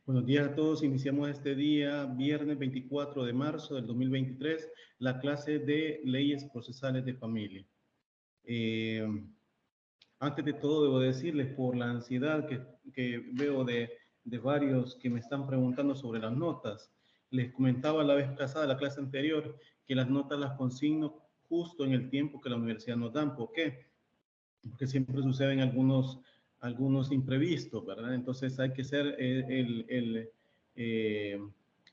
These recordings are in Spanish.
Buenos días a todos. Iniciamos este día, viernes 24 de marzo del 2023, la clase de leyes procesales de familia. Antes de todo, debo decirles, por la ansiedad que veo de varios que me están preguntando sobre las notas, les comentaba la vez pasada, la clase anterior, que las notas las consigno justo en el tiempo que la universidad nos dan. ¿Por qué? Porque siempre suceden algunos imprevistos, ¿verdad? Entonces hay que ser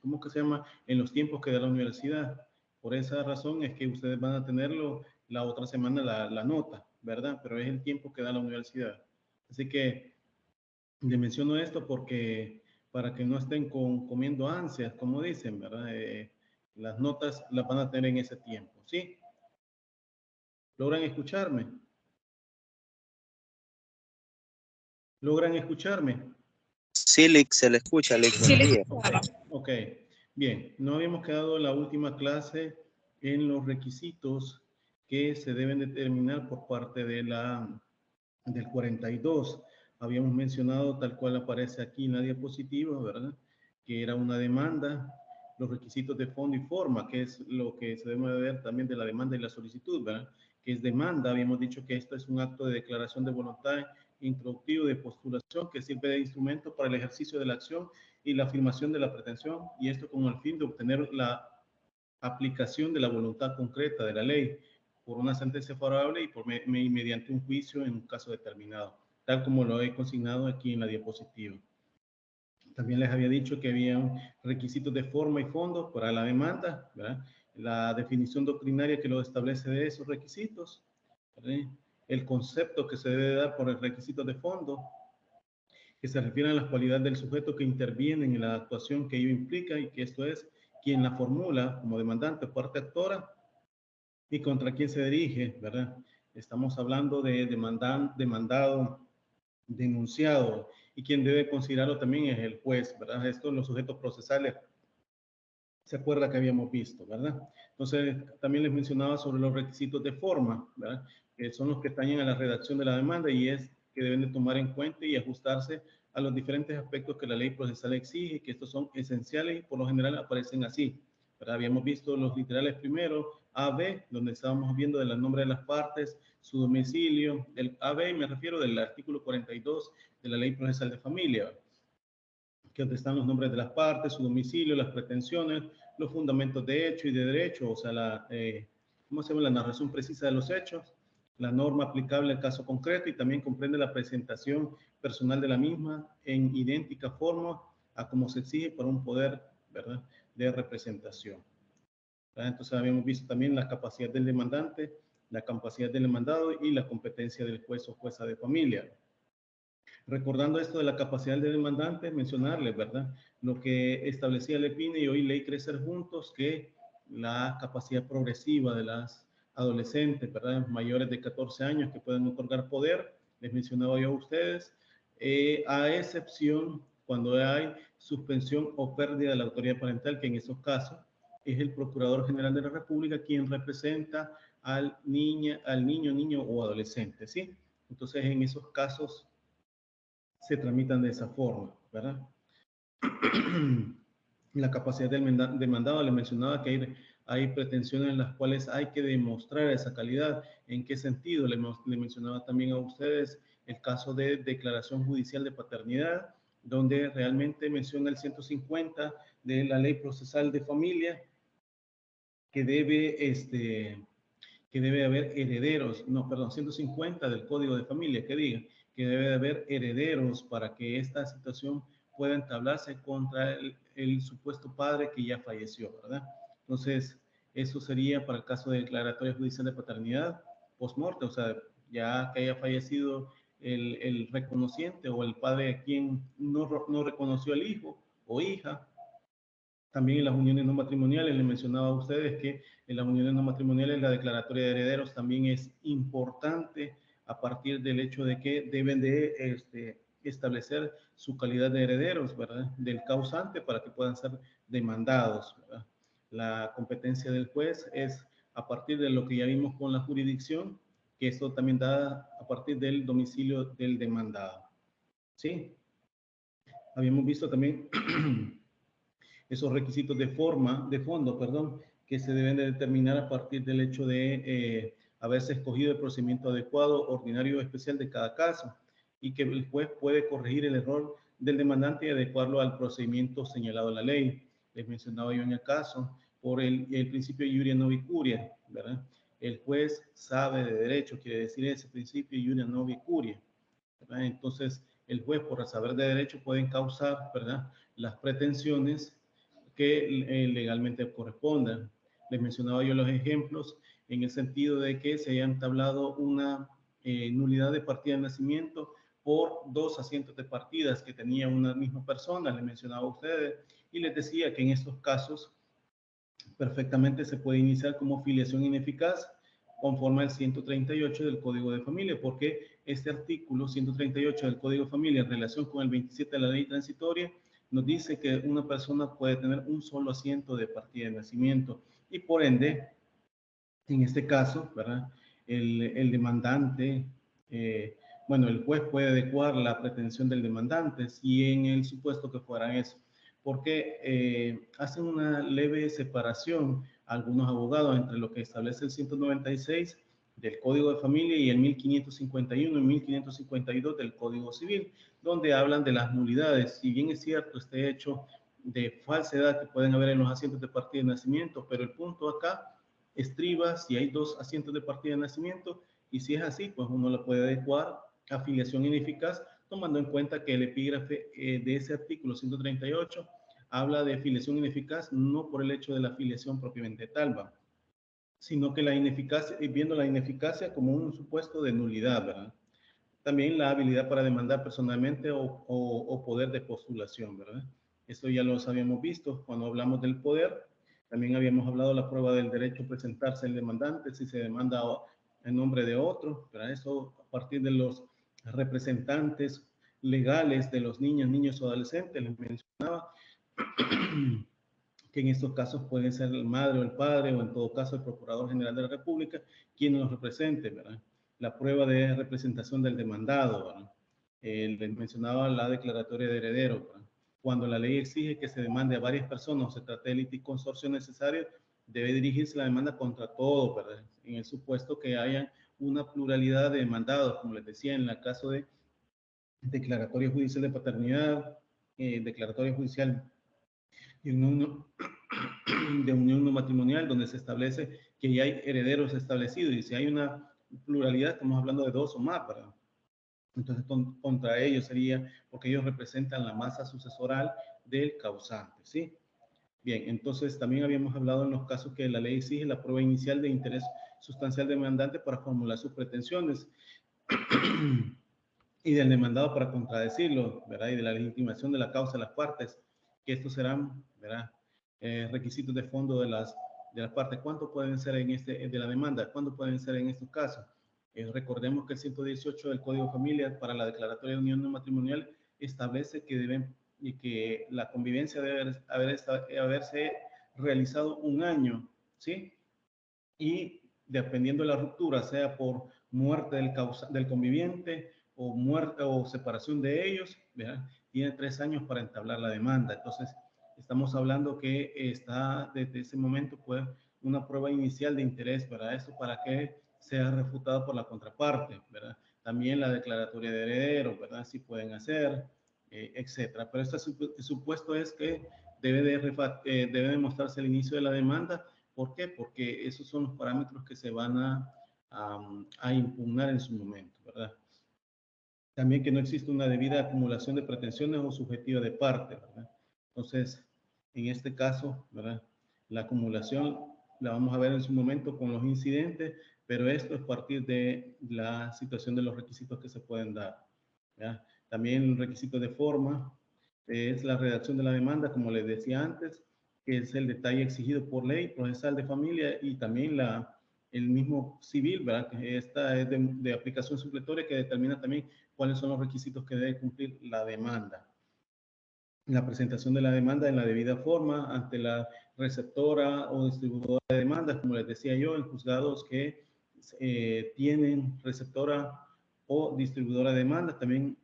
¿cómo que se llama? En los tiempos que da la universidad. Por esa razón es que ustedes van a tenerlo la otra semana la nota, ¿verdad? Pero es el tiempo que da la universidad. Así que les menciono esto porque para que no estén comiendo ansias, como dicen, ¿verdad? Las notas las van a tener en ese tiempo, ¿sí? ¿Logran escucharme? ¿Logran escucharme? Sí, Lick, se le escucha, Lick, buen día. Ok, bien. No habíamos quedado en la última clase en los requisitos que se deben determinar por parte del 42. Habíamos mencionado, tal cual aparece aquí en la diapositiva, ¿verdad? Que era una demanda, los requisitos de fondo y forma, que es lo que se debe ver también de la demanda y la solicitud, ¿verdad? Que es demanda. Habíamos dicho que esto es un acto de declaración de voluntad introductivo de postulación que sirve de instrumento para el ejercicio de la acción y la afirmación de la pretensión, y esto con el fin de obtener la aplicación de la voluntad concreta de la ley por una sentencia favorable y mediante un juicio en un caso determinado, tal como lo he consignado aquí en la diapositiva. También les había dicho que había requisitos de forma y fondo para la demanda, ¿verdad? La definición doctrinaria que lo establece de esos requisitos, ¿verdad? El concepto que se debe dar por el requisito de fondo, que se refieren a las cualidades del sujeto que interviene en la actuación que ello implica, y que esto es quien la formula como demandante o parte actora y contra quién se dirige, ¿verdad? Estamos hablando de demandado, denunciado, y quien debe considerarlo también es el juez, ¿verdad? Esto en los sujetos procesales, se acuerda que habíamos visto, ¿verdad? Entonces, también les mencionaba sobre los requisitos de forma, ¿verdad? Que son los que atañen a la redacción de la demanda y es que deben de tomar en cuenta y ajustarse a los diferentes aspectos que la ley procesal exige, que estos son esenciales y por lo general aparecen así, ¿verdad? Habíamos visto los literales primero, A, B, donde estábamos viendo del nombre de las partes, su domicilio, el A, B, me refiero del artículo 42 de la ley procesal de familia, que donde están los nombres de las partes, su domicilio, las pretensiones, los fundamentos de hecho y de derecho, o sea, ¿cómo se llama? La narración precisa de los hechos, la norma aplicable al caso concreto, y también comprende la presentación personal de la misma en idéntica forma a como se exige para un poder, ¿verdad?, de representación, ¿verdad? Entonces habíamos visto también la capacidad del demandante, la capacidad del demandado y la competencia del juez o jueza de familia. Recordando esto de la capacidad del demandante, mencionarles, ¿verdad?, lo que establecía el EPINE y hoy Ley Crecer Juntos, que la capacidad progresiva de las adolescentes, ¿verdad?, mayores de 14 años que pueden otorgar poder, les mencionaba yo a ustedes, a excepción cuando hay suspensión o pérdida de la autoridad parental, que en esos casos es el Procurador General de la República quien representa al niño, niño o adolescente, ¿sí? Entonces, en esos casos se tramitan de esa forma, ¿verdad? La capacidad del demandado, le mencionaba que hay pretensiones en las cuales hay que demostrar esa calidad. ¿En qué sentido? Le mencionaba también a ustedes el caso de declaración judicial de paternidad, donde realmente menciona el 150 de la Ley Procesal de Familia, que debe haber herederos, no, perdón, 150 del Código de Familia, que diga que debe haber herederos para que esta situación pueda entablarse contra el supuesto padre que ya falleció, ¿verdad? Entonces, eso sería para el caso de declaratoria judicial de paternidad post-morte, o sea, ya que haya fallecido el reconociente o el padre a quien no reconoció el hijo o hija. También en las uniones no matrimoniales, les mencionaba a ustedes que en las uniones no matrimoniales la declaratoria de herederos también es importante a partir del hecho de que deben de establecer su calidad de herederos, ¿verdad?, del causante para que puedan ser demandados, ¿verdad? La competencia del juez es a partir de lo que ya vimos con la jurisdicción, que esto también da a partir del domicilio del demandado, ¿sí? Habíamos visto también esos requisitos de fondo, perdón, que se deben de determinar a partir del hecho de haberse escogido el procedimiento adecuado, ordinario o especial de cada caso, y que el juez puede corregir el error del demandante y adecuarlo al procedimiento señalado en la ley. Les mencionaba yo en el caso, por el principio iuria novi curia, ¿verdad? El juez sabe de derecho, quiere decir ese principio iuria novi curia, ¿verdad? Entonces, el juez, por saber de derecho, puede encauzar, ¿verdad?, las pretensiones que legalmente correspondan. Les mencionaba yo los ejemplos en el sentido de que se haya entablado una nulidad de partida de nacimiento por 2 asientos de partidas que tenía una misma persona, les mencionaba a ustedes, y les decía que en estos casos perfectamente se puede iniciar como filiación ineficaz conforme al 138 del Código de Familia, porque este artículo 138 del Código de Familia en relación con el 27 de la Ley Transitoria nos dice que una persona puede tener un solo asiento de partida de nacimiento y por ende, en este caso, ¿verdad?, el demandante, bueno, el juez puede adecuar la pretensión del demandante si en el supuesto que fuera eso, porque hacen una leve separación algunos abogados entre lo que establece el 196 del Código de Familia y el 1551 y 1552 del Código Civil, donde hablan de las nulidades. Si bien es cierto este hecho de falsedad que pueden haber en los asientos de partida de nacimiento, pero el punto acá estriba si hay 2 asientos de partida de nacimiento y si es así, pues uno lo puede adecuar a filiación ineficaz, tomando en cuenta que el epígrafe de ese artículo 138 habla de filiación ineficaz no por el hecho de la filiación propiamente tal, ¿va?, sino que la ineficacia, viendo la ineficacia como un supuesto de nulidad, ¿verdad? También la habilidad para demandar personalmente o poder de postulación, ¿verdad? Esto ya lo habíamos visto cuando hablamos del poder. También habíamos hablado de la prueba del derecho a presentarse el demandante si se demanda en nombre de otro, ¿verdad? Eso a partir de los representantes legales de los niños o adolescentes, les mencionaba que en estos casos pueden ser el madre o el padre, o en todo caso el Procurador General de la República, quien los represente, ¿verdad? La prueba de representación del demandado, ¿verdad? Les mencionaba la declaratoria de heredero, ¿verdad? Cuando la ley exige que se demande a varias personas o se trate de litis consorcio necesario, debe dirigirse la demanda contra todos, ¿verdad? En el supuesto que haya una pluralidad de demandados, como les decía, en el caso de declaratoria judicial de paternidad, declaratoria judicial de unión no matrimonial, donde se establece que ya hay herederos establecidos, y si hay una pluralidad, estamos hablando de 2 o más, ¿verdad? Entonces, contra ellos sería, porque ellos representan la masa sucesoral del causante, ¿sí? Bien, entonces también habíamos hablado en los casos que la ley exige la prueba inicial de interés sustancial demandante para formular sus pretensiones y del demandado para contradecirlo, ¿verdad? Y de la legitimación de la causa de las partes, que estos serán, ¿verdad?, requisitos de fondo de las partes. ¿Cuánto pueden ser en de la demanda? ¿Cuánto pueden ser en estos casos? Recordemos que el 118 del Código de Familia para la declaratoria de unión no matrimonial establece que la convivencia debe haberse realizado 1 año, ¿sí? Y dependiendo de la ruptura, sea por muerte del conviviente o muerte o separación de ellos, ¿verdad?, tiene 3 años para entablar la demanda. Entonces, estamos hablando que está desde ese momento, pues, una prueba inicial de interés para eso, para que sea refutado por la contraparte, ¿verdad? También la declaratoria de heredero, ¿verdad?, si pueden hacer, etcétera. Pero este supuesto es que debe demostrarse el inicio de la demanda. ¿Por qué? Porque esos son los parámetros que se van a impugnar en su momento, ¿verdad? También que no existe una debida acumulación de pretensiones o subjetiva de parte, ¿verdad? Entonces, en este caso, ¿verdad?, la acumulación la vamos a ver en su momento con los incidentes, pero esto es partir de la situación de los requisitos que se pueden dar, ¿verdad? También el requisito de forma es la redacción de la demanda, como les decía antes, que es el detalle exigido por ley procesal de familia y también el mismo civil, ¿verdad? Que esta es de aplicación supletoria, que determina también cuáles son los requisitos que debe cumplir la demanda. La presentación de la demanda en la debida forma ante la receptora o distribuidora de demandas, como les decía yo, en juzgados que tienen receptora o distribuidora de demandas. También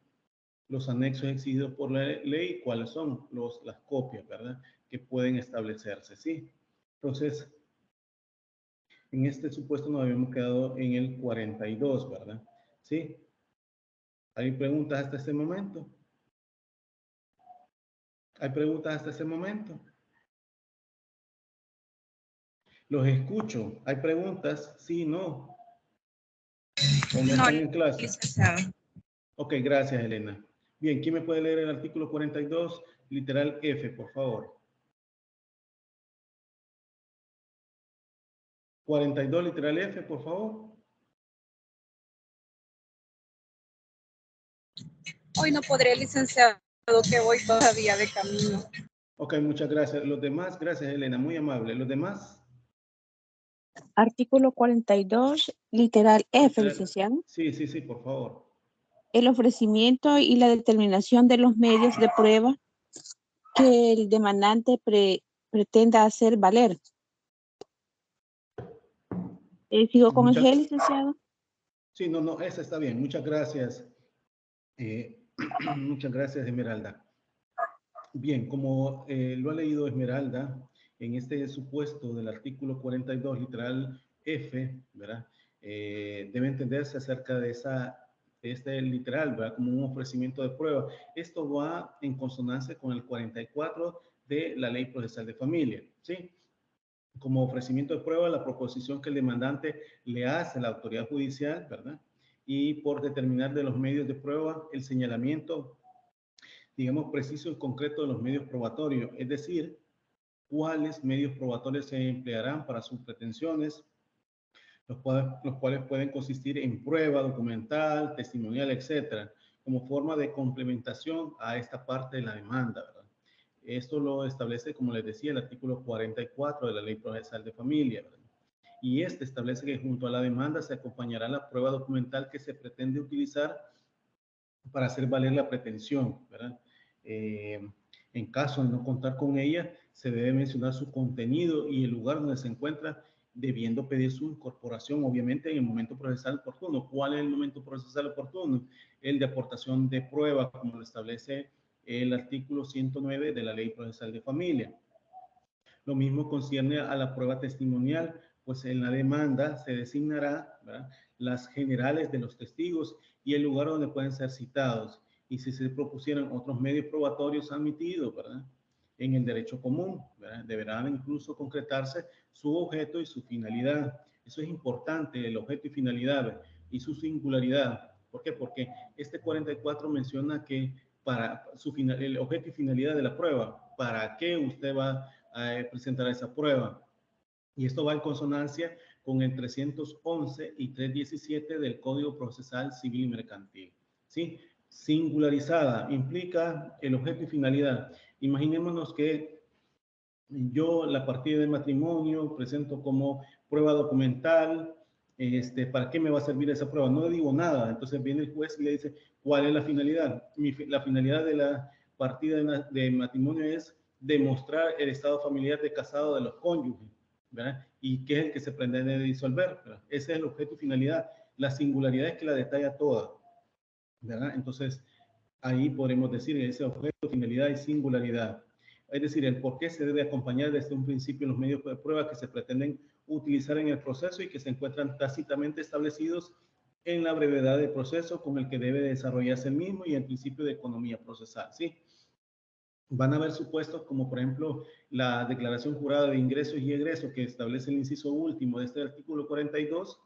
los anexos exigidos por la ley, cuáles son las copias, ¿verdad? Que pueden establecerse, ¿sí? Entonces, en este supuesto nos habíamos quedado en el 42, ¿verdad? ¿Sí? ¿Hay preguntas hasta este momento? ¿Hay preguntas hasta este momento? Los escucho. ¿Hay preguntas? Sí, no. ¿O no están en clase? Licenciado. Ok, gracias, Elena. Bien, ¿quién me puede leer el artículo 42, literal F, por favor? 42, literal F, por favor. Hoy no podré, licenciado, que voy todavía de camino. Ok, muchas gracias. Los demás, gracias, Elena, muy amable. ¿Los demás? Artículo 42, literal F, Literal. licenciado. Sí, sí, sí, por favor. El ofrecimiento y la determinación de los medios de prueba que el demandante pretenda hacer valer. ¿Sigo con el G, licenciado? Sí, no, esa está bien. Muchas gracias. Muchas gracias, Esmeralda. Bien, como lo ha leído Esmeralda, en este supuesto del artículo 42, literal F, ¿verdad? Debe entenderse acerca de este literal, ¿verdad? Como un ofrecimiento de prueba. Esto va en consonancia con el 44 de la Ley Procesal de Familia, ¿sí? Como ofrecimiento de prueba, la proposición que el demandante le hace a la autoridad judicial, ¿verdad? Y por determinar de los medios de prueba, el señalamiento, digamos, preciso y concreto de los medios probatorios, es decir, cuáles medios probatorios se emplearán para sus pretensiones, los cuales pueden consistir en prueba documental, testimonial, etcétera, como forma de complementación a esta parte de la demanda, ¿verdad? Esto lo establece, como les decía, el artículo 44 de la Ley Procesal de Familia, ¿verdad? Y este establece que junto a la demanda se acompañará la prueba documental que se pretende utilizar para hacer valer la pretensión, ¿verdad? En caso de no contar con ella, se debe mencionar su contenido y el lugar donde se encuentra, debiendo pedir su incorporación, obviamente, en el momento procesal oportuno. ¿Cuál es el momento procesal oportuno? El de aportación de prueba, como lo establece el artículo 109 de la Ley Procesal de Familia. Lo mismo concierne a la prueba testimonial, pues en la demanda se designará, ¿verdad?, las generales de los testigos y el lugar donde pueden ser citados. Y si se propusieran otros medios probatorios admitidos, ¿verdad?, en el derecho común, ¿verdad?, deberán incluso concretarse su objeto y su finalidad. Eso es importante, el objeto y finalidad, ¿verdad?, y su singularidad. ¿Por qué? Porque este 44 menciona que para el objeto y finalidad de la prueba, ¿para qué usted va a presentar esa prueba? Y esto va en consonancia con el 311 y 317 del Código Procesal Civil y Mercantil. ¿Sí? Singularizada implica el objeto y finalidad. Imaginémonos que yo la partida de matrimonio presento como prueba documental. ¿Para qué me va a servir esa prueba? No le digo nada. Entonces viene el juez y le dice, ¿cuál es la finalidad? La finalidad de la partida de matrimonio es demostrar el estado familiar de casado de los cónyuges, ¿verdad? Y qué es el que se pretende disolver, ¿verdad? Ese es el objeto y finalidad. La singularidad es que la detalla toda, ¿verdad? Entonces, ahí podemos decir ese objeto, finalidad y singularidad. Es decir, el por qué se debe acompañar desde un principio los medios de prueba que se pretenden utilizar en el proceso y que se encuentran tácitamente establecidos en la brevedad del proceso con el que debe desarrollarse el mismo y el principio de economía procesal, ¿sí? Van a haber supuestos como, por ejemplo, la declaración jurada de ingresos y egresos que establece el inciso último de este artículo 42,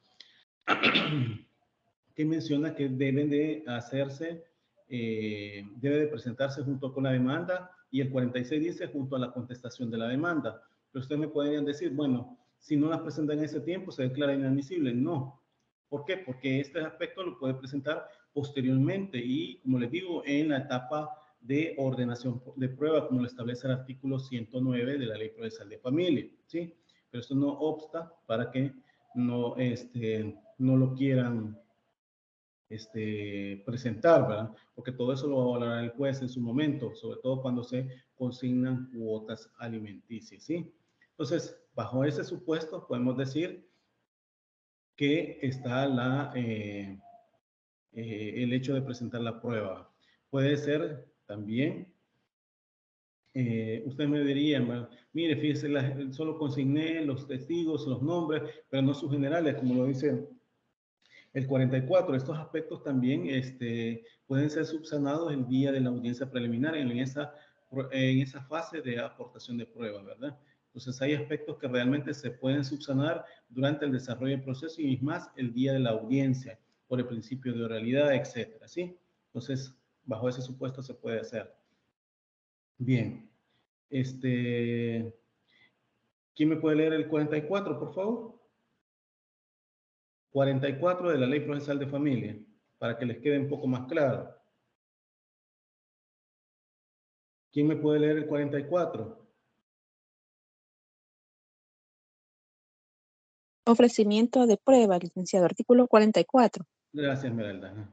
que menciona que deben de hacerse, debe de presentarse junto con la demanda, y el 46 dice junto a la contestación de la demanda. Pero ustedes me podrían decir, bueno, si no las presentan en ese tiempo, se declara inadmisible. No. ¿Por qué? Porque este aspecto lo puede presentar posteriormente y, como les digo, en la etapa de ordenación de prueba, como lo establece el artículo 109 de la Ley Procesal de Familia, ¿sí? Pero esto no obsta para que no, no lo quieran presentar, ¿verdad? Porque todo eso lo va a valorar el juez en su momento, sobre todo cuando se consignan cuotas alimenticias, ¿sí? Entonces, bajo ese supuesto, podemos decir que está el hecho de presentar la prueba. Puede ser también, usted me diría, mire, fíjese, solo consigné los testigos, los nombres, pero no sus generales, como lo dice el 44. Estos aspectos también pueden ser subsanados el día de la audiencia preliminar, en esa fase de aportación de pruebas, ¿verdad? Entonces hay aspectos que realmente se pueden subsanar durante el desarrollo del proceso y más el día de la audiencia, por el principio de oralidad, etcétera, ¿sí? Entonces, bajo ese supuesto se puede hacer. Bien. ¿Quién me puede leer el 44, por favor? 44 de la Ley Procesal de Familia, para que les quede un poco más claro. ¿Quién me puede leer el 44? Ofrecimiento de prueba, licenciado. Artículo 44. Gracias, Esmeralda.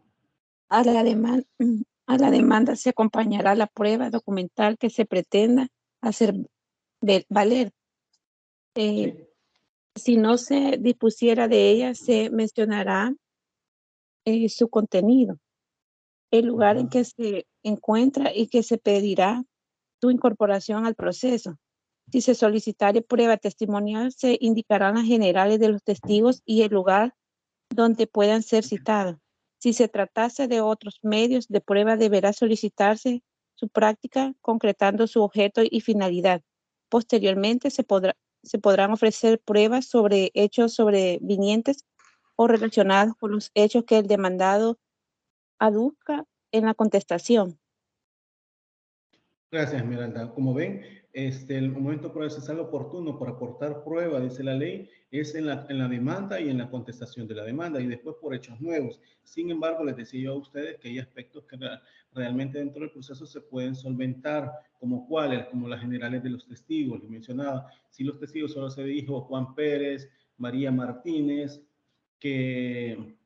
A la demanda se acompañará la prueba documental que se pretenda hacer valer. Sí. Si no se dispusiera de ella, se mencionará su contenido, el lugar en que se encuentra y que se pedirá su incorporación al proceso. Si se solicitare prueba testimonial, se indicarán las generales de los testigos y el lugar donde puedan ser citados. Si se tratase de otros medios de prueba, deberá solicitarse su práctica, concretando su objeto y finalidad. Posteriormente, se podrán ofrecer pruebas sobre hechos sobrevinientes o relacionados con los hechos que el demandado aduzca en la contestación. Gracias, Esmeralda. Como ven, el momento procesal oportuno para aportar prueba, dice la ley, es en la demanda y en la contestación de la demanda y después por hechos nuevos. Sin embargo, les decía yo a ustedes que hay aspectos que realmente dentro del proceso se pueden solventar, como cuáles, como las generales de los testigos, les mencionaba. Si los testigos solo se dijo Juan Pérez, María Martínez, que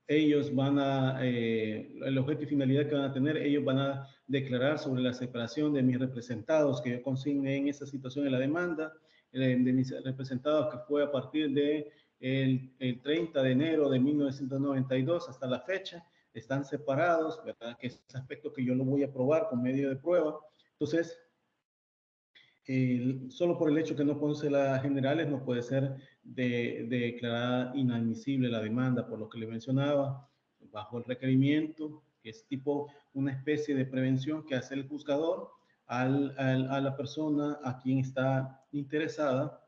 ellos van el objeto y finalidad que van a tener, ellos van a declarar sobre la separación de mis representados que yo consigné en esa situación en la demanda, de mis representados que fue a partir de el 30 de enero de 1992 hasta la fecha, están separados, ¿verdad? Que es ese aspecto que yo lo voy a probar con medio de prueba. Entonces, solo por el hecho que no conoce las generales no puede ser declarada inadmisible la demanda, por lo que le mencionaba, bajo el requerimiento, que es tipo una especie de prevención que hace el juzgador a la persona a quien está interesada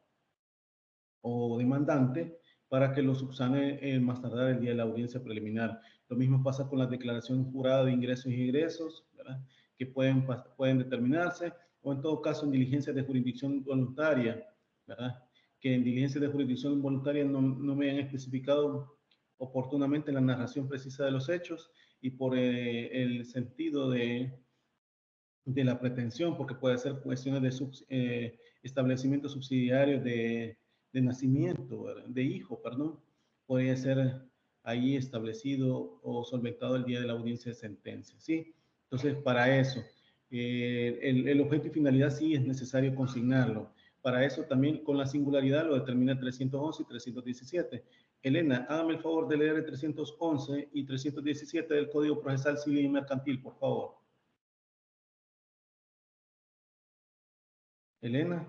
o demandante para que lo subsane más tardar el día de la audiencia preliminar. Lo mismo pasa con la declaración jurada de ingresos y egresos, ¿verdad? Que pueden determinarse, o en todo caso en diligencias de jurisdicción voluntaria, ¿verdad? Que en diligencias de jurisdicción voluntaria no me han especificado oportunamente la narración precisa de los hechos y por el sentido de la pretensión, porque puede ser cuestiones de establecimiento subsidiario de nacimiento, de hijo, perdón, podría ser ahí establecido o solventado el día de la audiencia de sentencia, ¿sí? Entonces, para eso, el objeto y finalidad sí es necesario consignarlo. Para eso también con la singularidad lo determina 311 y 317. Elena, hágame el favor de leer el 311 y 317 del Código Procesal Civil y Mercantil, por favor. Elena.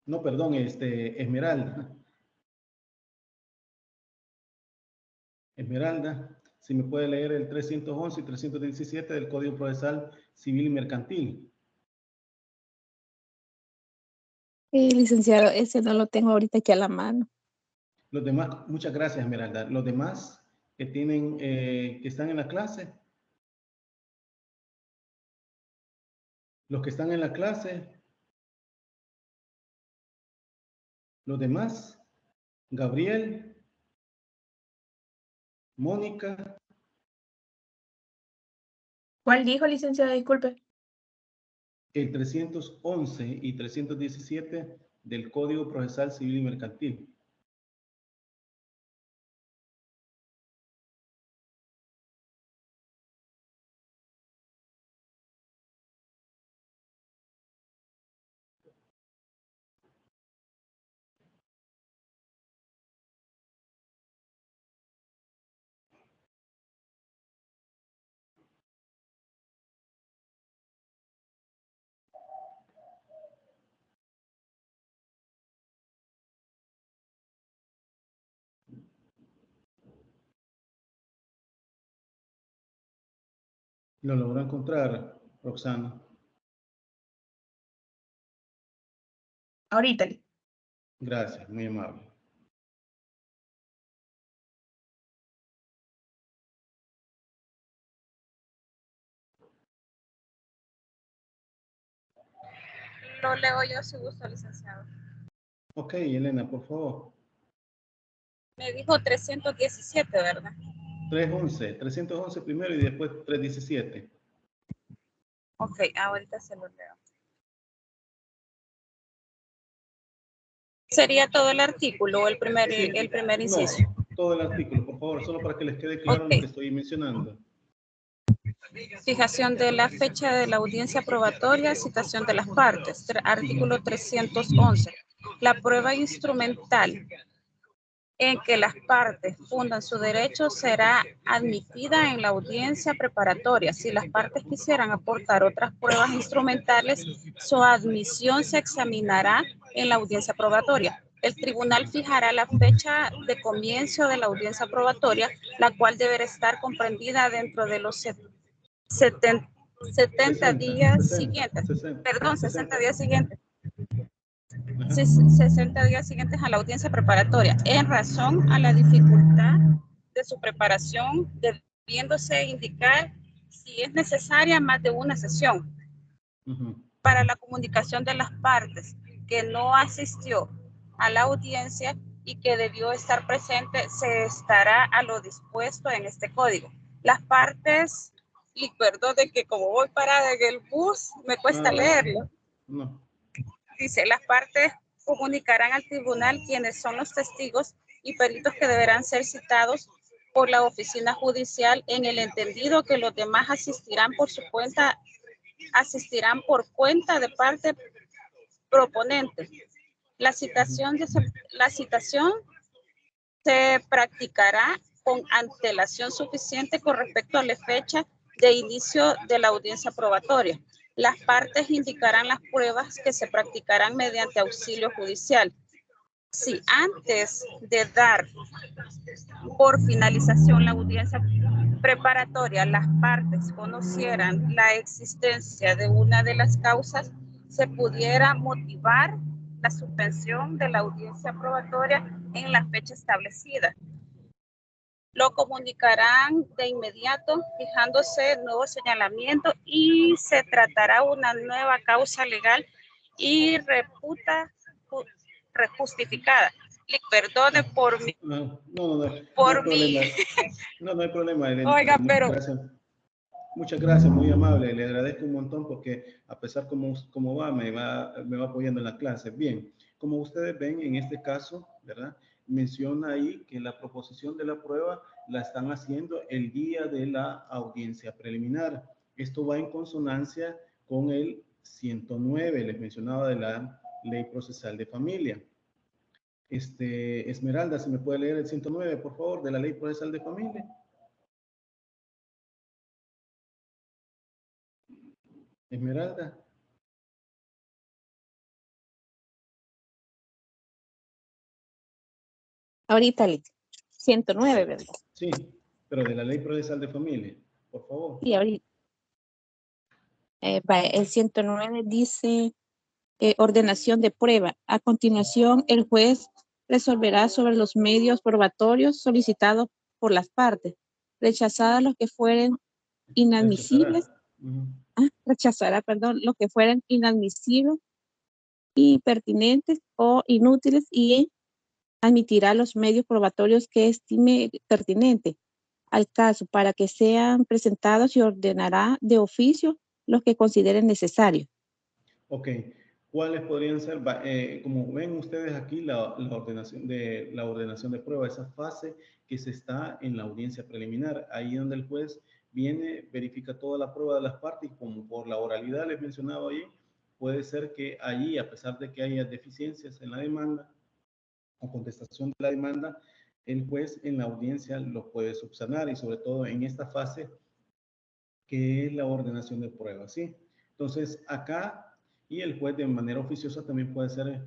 No, perdón, Esmeralda. Esmeralda, si me puede leer el 311 y 317 del Código Procesal Civil y Mercantil. Licenciado, ese no lo tengo ahorita aquí a la mano. Los demás, muchas gracias, Esmeralda. Los demás que tienen, que están en la clase. Los que están en la clase. Los demás. Gabriel. Mónica. ¿Cuál dijo, licenciada? Disculpe. El 311 y 317 del Código Procesal Civil y Mercantil. Lo logró encontrar, Roxana. Ahorita. Gracias, muy amable. Lo leo yo si gusta, licenciado. Ok, Elena, por favor. Me dijo 317, ¿verdad? 311 primero y después 317. Ok, ahorita se lo leo. ¿Sería todo el artículo o el primer inciso? No, todo el artículo, por favor, solo para que les quede claro lo que estoy mencionando. Fijación de la fecha de la audiencia probatoria, citación de las partes. Artículo 311. La prueba instrumental en que las partes fundan su derecho será admitida en la audiencia preparatoria. Si las partes quisieran aportar otras pruebas instrumentales, su admisión se examinará en la audiencia probatoria. El tribunal fijará la fecha de comienzo de la audiencia probatoria, la cual deberá estar comprendida dentro de los 60 días siguientes. 60 días siguientes a la audiencia preparatoria, en razón a la dificultad de su preparación, debiéndose indicar si es necesaria más de una sesión. Para la comunicación de las partes que no asistió a la audiencia y que debió estar presente, se estará a lo dispuesto en este código. Las partes, y perdón de que como voy parada en el bus, me cuesta leerlo. No. Dice, las partes comunicarán al tribunal quiénes son los testigos y peritos que deberán ser citados por la oficina judicial, en el entendido que los demás asistirán por cuenta de parte proponente. La citación se practicará con antelación suficiente con respecto a la fecha de inicio de la audiencia probatoria. Las partes indicarán las pruebas que se practicarán mediante auxilio judicial. Si antes de dar por finalización la audiencia preparatoria las partes conocieran la existencia de una de las causas, se pudiera motivar la suspensión de la audiencia probatoria en la fecha establecida. Lo comunicarán de inmediato, fijándose nuevo señalamiento, y se tratará una nueva causa legal y rejustificada. Le perdone por mi... No hay problema, Elena. Oiga, pero... Muchas gracias, muy amable. Le agradezco un montón porque a pesar como va, me va apoyando en la clase. Bien, como ustedes ven en este caso, ¿verdad? Menciona ahí que la proposición de la prueba la están haciendo el día de la audiencia preliminar. Esto va en consonancia con el 109, les mencionaba, de la Ley Procesal de Familia. Esmeralda, ¿se me puede leer el 109, por favor, de la Ley Procesal de Familia? Esmeralda. Ahorita, 109, ¿verdad? Sí, pero de la Ley Procesal de Familia, por favor. Sí, ahorita. El 109 dice ordenación de prueba. A continuación, el juez resolverá sobre los medios probatorios solicitados por las partes, rechazadas los que fueren inadmisibles. Rechazará, los que fueran inadmisibles, impertinentes o inútiles, y admitirá los medios probatorios que estime pertinente al caso para que sean presentados, y ordenará de oficio los que consideren necesarios. Ok, ¿cuáles podrían ser? Como ven ustedes aquí, la ordenación de prueba, esa fase que se está en la audiencia preliminar, ahí donde el juez viene, verifica toda la prueba de las partes, y como por la oralidad les mencionaba ahí, puede ser que allí, a pesar de que haya deficiencias en la demanda o contestación de la demanda, el juez en la audiencia lo puede subsanar, y sobre todo en esta fase que es la ordenación de pruebas, ¿sí? Entonces, acá, y el juez de manera oficiosa también puede ser,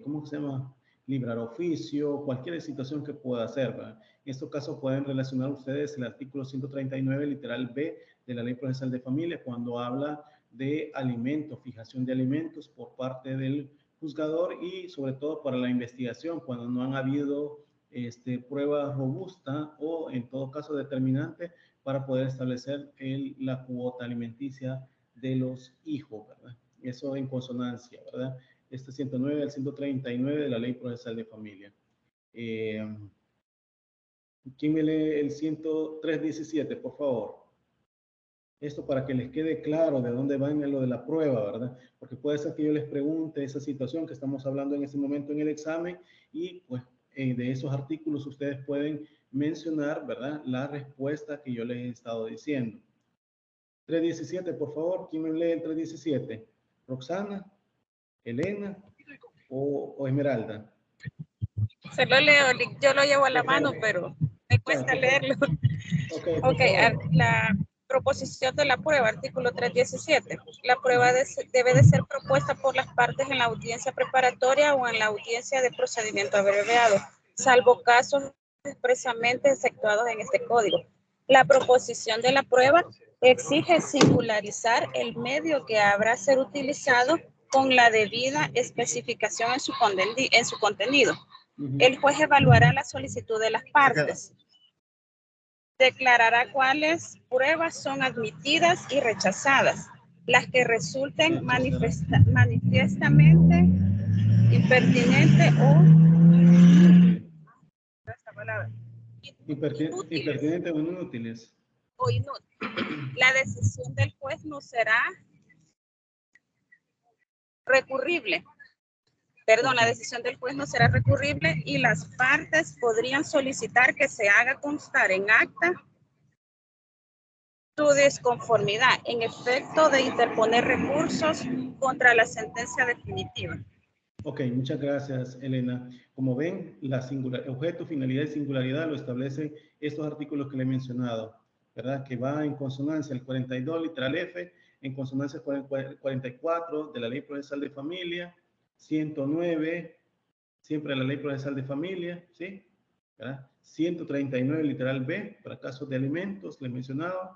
¿cómo se llama? librar oficio, cualquier situación que pueda hacer, ¿verdad? En estos casos pueden relacionar ustedes el artículo 139, literal B de la Ley Procesal de Familia, cuando habla de alimentos, fijación de alimentos por parte del juzgador y sobre todo para la investigación, cuando no han habido prueba robusta o en todo caso determinante para poder establecer la cuota alimenticia de los hijos, ¿verdad? Eso en consonancia, ¿verdad? 109 al 139 de la Ley Procesal de Familia. ¿Quién me lee el 103.17, por favor? Esto para que les quede claro de dónde va en lo de la prueba, ¿verdad? Porque puede ser que yo les pregunte esa situación que estamos hablando en este momento en el examen y pues de esos artículos ustedes pueden mencionar, ¿verdad? La respuesta que yo les he estado diciendo. 3.17, por favor. ¿Quién me lee el 3.17? ¿Roxana? ¿Elena? ¿O Esmeralda? Se lo leo, yo lo llevo a la mano, pero me cuesta leerlo. Ok, la proposición de la prueba, artículo 3.17. La prueba debe de ser propuesta por las partes en la audiencia preparatoria o en la audiencia de procedimiento abreviado, salvo casos expresamente exceptuados en este código. La proposición de la prueba exige singularizar el medio que habrá de ser utilizado con la debida especificación en su contenido. El juez evaluará la solicitud de las partes. Declarará cuáles pruebas son admitidas y rechazadas, las que resulten manifiestamente impertinente o impertinente o inútiles. La decisión del juez no será recurrible. La decisión del juez no será recurrible y las partes podrían solicitar que se haga constar en acta su disconformidad en efecto de interponer recursos contra la sentencia definitiva. Ok, muchas gracias, Elena. Como ven, objeto, finalidad y singularidad lo establecen estos artículos que le he mencionado, ¿verdad? Que va en consonancia el 42, literal F, en consonancia con el 44 de la Ley Procesal de Familia, 109, siempre la Ley Procesal de Familia, ¿sí? ¿Verdad? 139, literal B, para casos de alimentos, le he mencionado,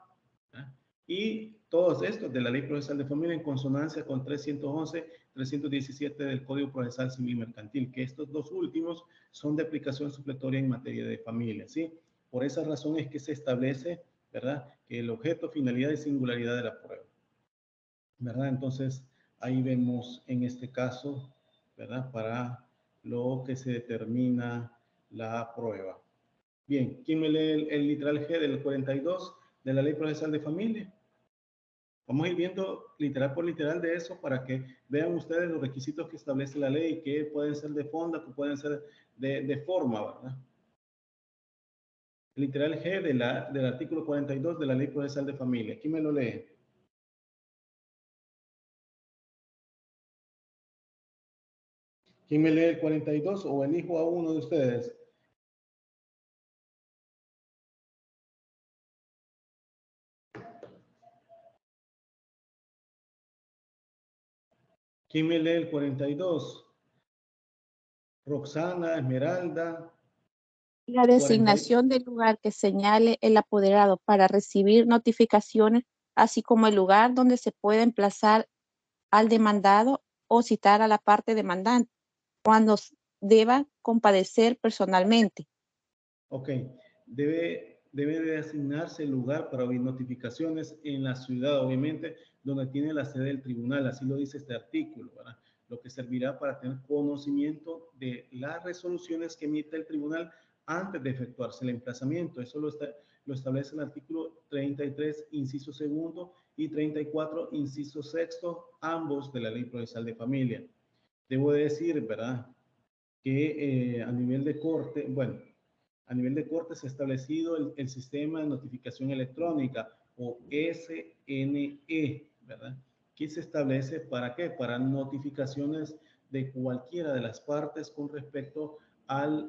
¿verdad? Y todos estos de la Ley Procesal de Familia en consonancia con 311, 317 del Código Procesal Civil Mercantil, que estos dos últimos son de aplicación supletoria en materia de familia, ¿sí? Por esa razón es que se establece, ¿verdad?, que el objeto, finalidad y singularidad de la prueba, ¿verdad? Entonces, ahí vemos en este caso, ¿verdad?, para lo que se determina la prueba. Bien, ¿quién me lee el literal G del 42 de la Ley Procesal de Familia? Vamos a ir viendo literal por literal de eso para que vean ustedes los requisitos que establece la ley, que pueden ser de fondo, que pueden ser de forma, ¿verdad? Literal G del artículo 42 de la Ley Procesal de Familia. ¿Quién me lo lee? ¿Quién me lee el 42 o elijo a uno de ustedes? ¿Quién me lee el 42? Roxana, Esmeralda. La designación del lugar que señale el apoderado para recibir notificaciones, así como el lugar donde se puede emplazar al demandado o citar a la parte demandante cuando deba comparecer personalmente. Ok, debe de asignarse el lugar para oír notificaciones en la ciudad, obviamente, donde tiene la sede del tribunal, así lo dice este artículo, ¿verdad? Lo que servirá para tener conocimiento de las resoluciones que emite el tribunal antes de efectuarse el emplazamiento. Eso lo establece el artículo 33, inciso segundo, y 34, inciso sexto, ambos de la Ley Procesal de Familia. Debo decir, ¿verdad?, que a nivel de corte, bueno, a nivel de corte se ha establecido el sistema de notificación electrónica o SNE, ¿verdad? Que se establece para qué? Para notificaciones de cualquiera de las partes con respecto al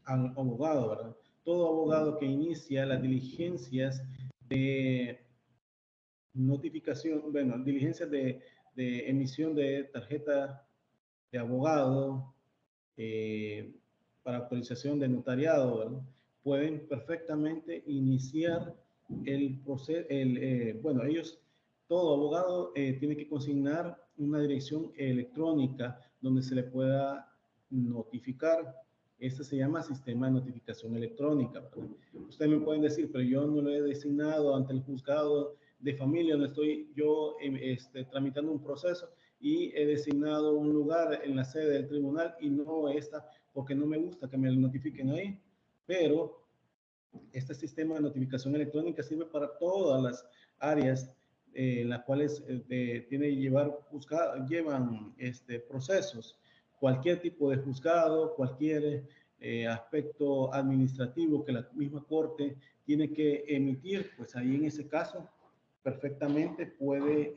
abogado, ¿verdad? Todo abogado que inicia las diligencias de notificación, bueno, diligencias de emisión de tarjeta de abogado, para autorización de notariado, ¿verdad? Pueden perfectamente iniciar el proceso. Bueno, ellos, todo abogado tiene que consignar una dirección electrónica donde se le pueda notificar. Este se llama sistema de notificación electrónica, ¿verdad? Ustedes me pueden decir, pero yo no lo he designado ante el juzgado de familia donde estoy yo tramitando un proceso y he designado un lugar en la sede del tribunal y no esta, porque no me gusta que me lo notifiquen ahí. Pero este sistema de notificación electrónica sirve para todas las áreas en las cuales llevan procesos. Cualquier tipo de juzgado, cualquier aspecto administrativo que la misma corte tiene que emitir, pues ahí en ese caso perfectamente puede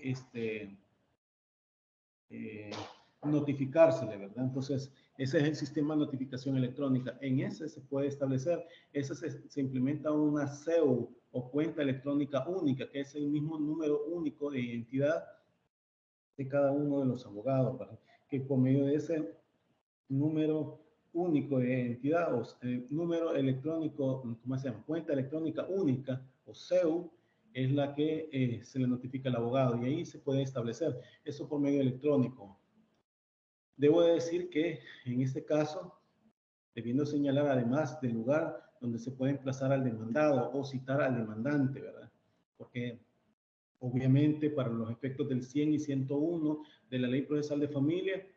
notificársele, ¿verdad? Entonces, ese es el sistema de notificación electrónica. En ese se puede establecer, se implementa una CEU o cuenta electrónica única, que es el mismo número único de identidad de cada uno de los abogados, ¿verdad? Que por medio de ese número único de identidad o número electrónico, ¿cómo se llama? Cuenta electrónica única o CEU, es la que se le notifica al abogado y ahí se puede establecer eso por medio electrónico. Debo decir que en este caso, debiendo señalar además del lugar donde se puede emplazar al demandado o citar al demandante, ¿verdad? Porque obviamente para los efectos del 100 y 101 de la Ley Procesal de Familia,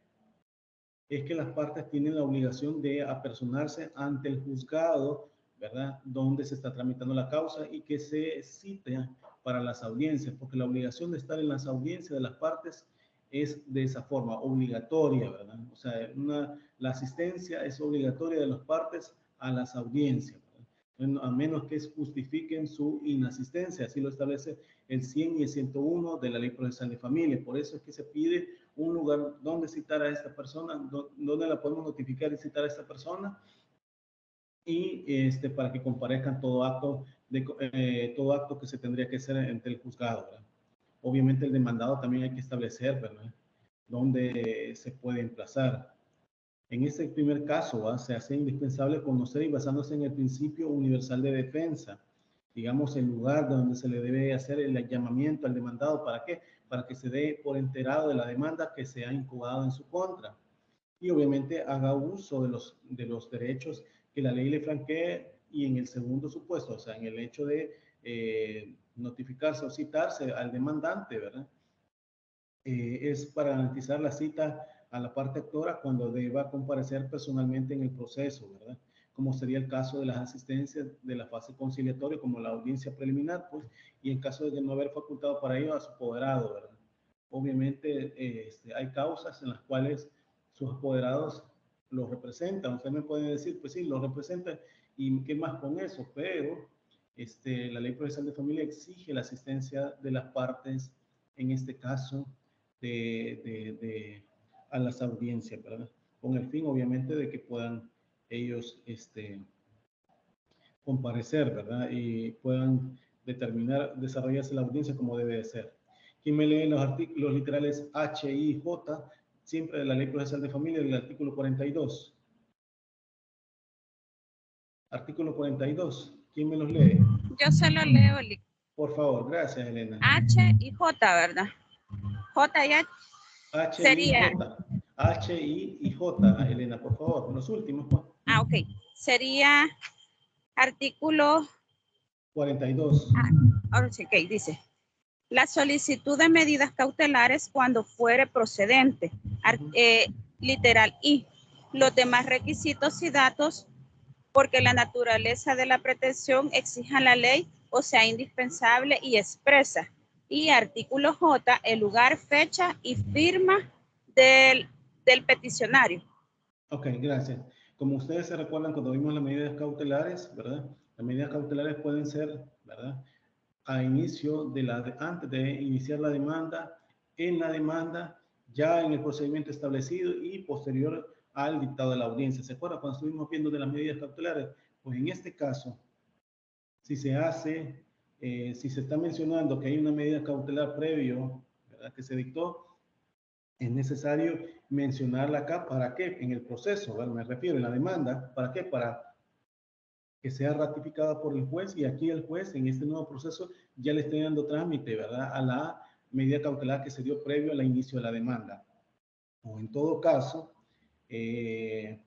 es que las partes tienen la obligación de apersonarse ante el juzgado, ¿verdad? Donde se está tramitando la causa y que se cite para las audiencias, porque la obligación de estar en las audiencias de las partes es de esa forma, obligatoria, ¿verdad? O sea, la asistencia es obligatoria de las partes a las audiencias, ¿verdad? A menos que justifiquen su inasistencia, así lo establece el 100 y el 101 de la Ley Procesal de Familia. Por eso es que se pide un lugar donde citar a esta persona, donde la podemos notificar y citar a esta persona, y para que comparezcan todo acto que se tendría que hacer ante el juzgado, ¿verdad? Obviamente el demandado también hay que establecer, ¿verdad?, dónde se puede emplazar. En este primer caso, se hace indispensable conocer y basándose en el principio universal de defensa, digamos, el lugar donde se le debe hacer el llamamiento al demandado. ¿Para qué? Para que se dé por enterado de la demanda que se ha incubado en su contra. Y obviamente haga uso de los derechos que la ley le franquee. Y en el segundo supuesto, o sea, en el hecho de notificarse o citarse al demandante, ¿verdad? Es para garantizar la cita a la parte actora cuando deba comparecer personalmente en el proceso, ¿verdad? Como sería el caso de las asistencias de la fase conciliatoria, como la audiencia preliminar, pues, y en caso de no haber facultado para ello a su apoderado, ¿verdad? Obviamente hay causas en las cuales sus apoderados los representan. Usted me puede decir, pues sí, los representan, y qué más con eso, pero la Ley Procesal de Familia exige la asistencia de las partes, en este caso, a las audiencias, ¿verdad? Con el fin, obviamente, de que puedan ellos comparecer, ¿verdad? Y puedan desarrollarse la audiencia como debe de ser. ¿Quién me lee los literales H, I, J, siempre de la Ley Procesal de Familia, del artículo 42? Artículo 42. ¿Quién me los lee? Yo se lo leo, Por favor, gracias, Elena. H y J, ¿verdad? J y H. H, Sería. I, J. H, I y J, Elena, por favor. Los últimos, pues. Ok. Sería artículo 42. Ahora sí, ok, dice. La solicitud de medidas cautelares cuando fuere procedente. Literal I. Los demás requisitos y datos porque la naturaleza de la pretensión exija la ley o sea indispensable y expresa. Y artículo J, el lugar, fecha y firma del peticionario. Ok, gracias. Como ustedes se recuerdan cuando vimos las medidas cautelares, ¿verdad? Las medidas cautelares pueden ser, ¿verdad?, antes de iniciar la demanda, en la demanda, ya en el procedimiento establecido y posterior al dictado de la audiencia. ¿Se acuerdan cuando estuvimos viendo de las medidas cautelares? Pues en este caso, si se está mencionando que hay una medida cautelar previo, ¿verdad?, que se dictó, es necesario mencionarla acá. ¿Para qué? En el proceso, ¿verdad? Me refiero en la demanda. ¿Para qué? Para que sea ratificada por el juez, y aquí el juez en este nuevo proceso ya le está dando trámite, ¿verdad?, a la medida cautelar que se dio previo al inicio de la demanda. O en todo caso, si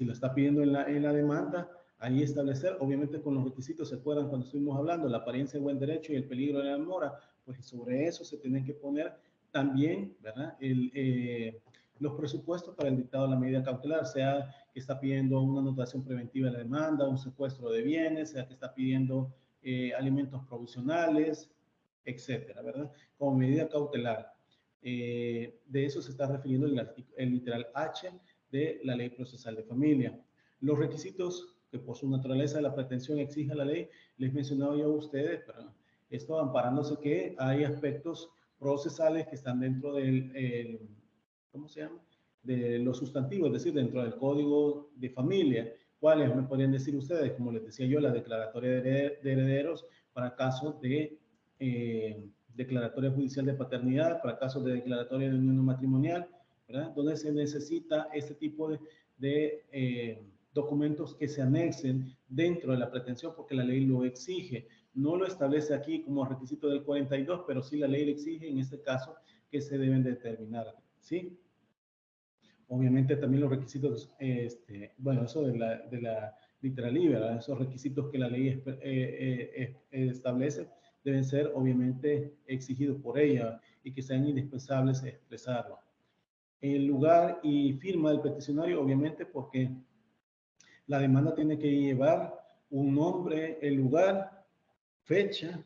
lo está pidiendo en la demanda, ahí establecer, obviamente con los requisitos, ¿se acuerdan cuando estuvimos hablando? La apariencia de buen derecho y el peligro de la demora, pues sobre eso se tienen que poner también, ¿verdad?, los presupuestos para el dictado de la medida cautelar, sea que está pidiendo una anotación preventiva de la demanda, un secuestro de bienes, sea que está pidiendo alimentos provisionales, etcétera, ¿verdad? Como medida cautelar. De eso se está refiriendo el literal H de la Ley Procesal de Familia. Los requisitos que por su naturaleza de la pretensión exige la ley, les mencionaba yo a ustedes, pero esto amparándose que hay aspectos procesales que están dentro del, ¿cómo se llama?, de los sustantivos, es decir, dentro del Código de Familia. ¿Cuáles me podrían decir ustedes? Como les decía yo, la declaratoria de herederos para casos de declaratoria judicial de paternidad, para casos de declaratoria de unión matrimonial, ¿verdad?, donde se necesita este tipo de documentos que se anexen dentro de la pretensión, porque la ley lo exige. No lo establece aquí como requisito del 42, pero sí la ley le exige en este caso que se deben determinar, ¿sí? Obviamente también los requisitos, bueno, eso de la literalidad, ¿verdad?, esos requisitos que la ley establece deben ser obviamente exigidos por ella y que sean indispensables expresarlo. El lugar y firma del peticionario, obviamente, porque la demanda tiene que llevar un nombre, el lugar, fecha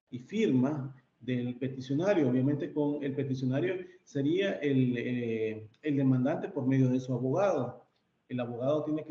y firma del peticionario. Obviamente con el peticionario sería el demandante por medio de su abogado. El abogado tiene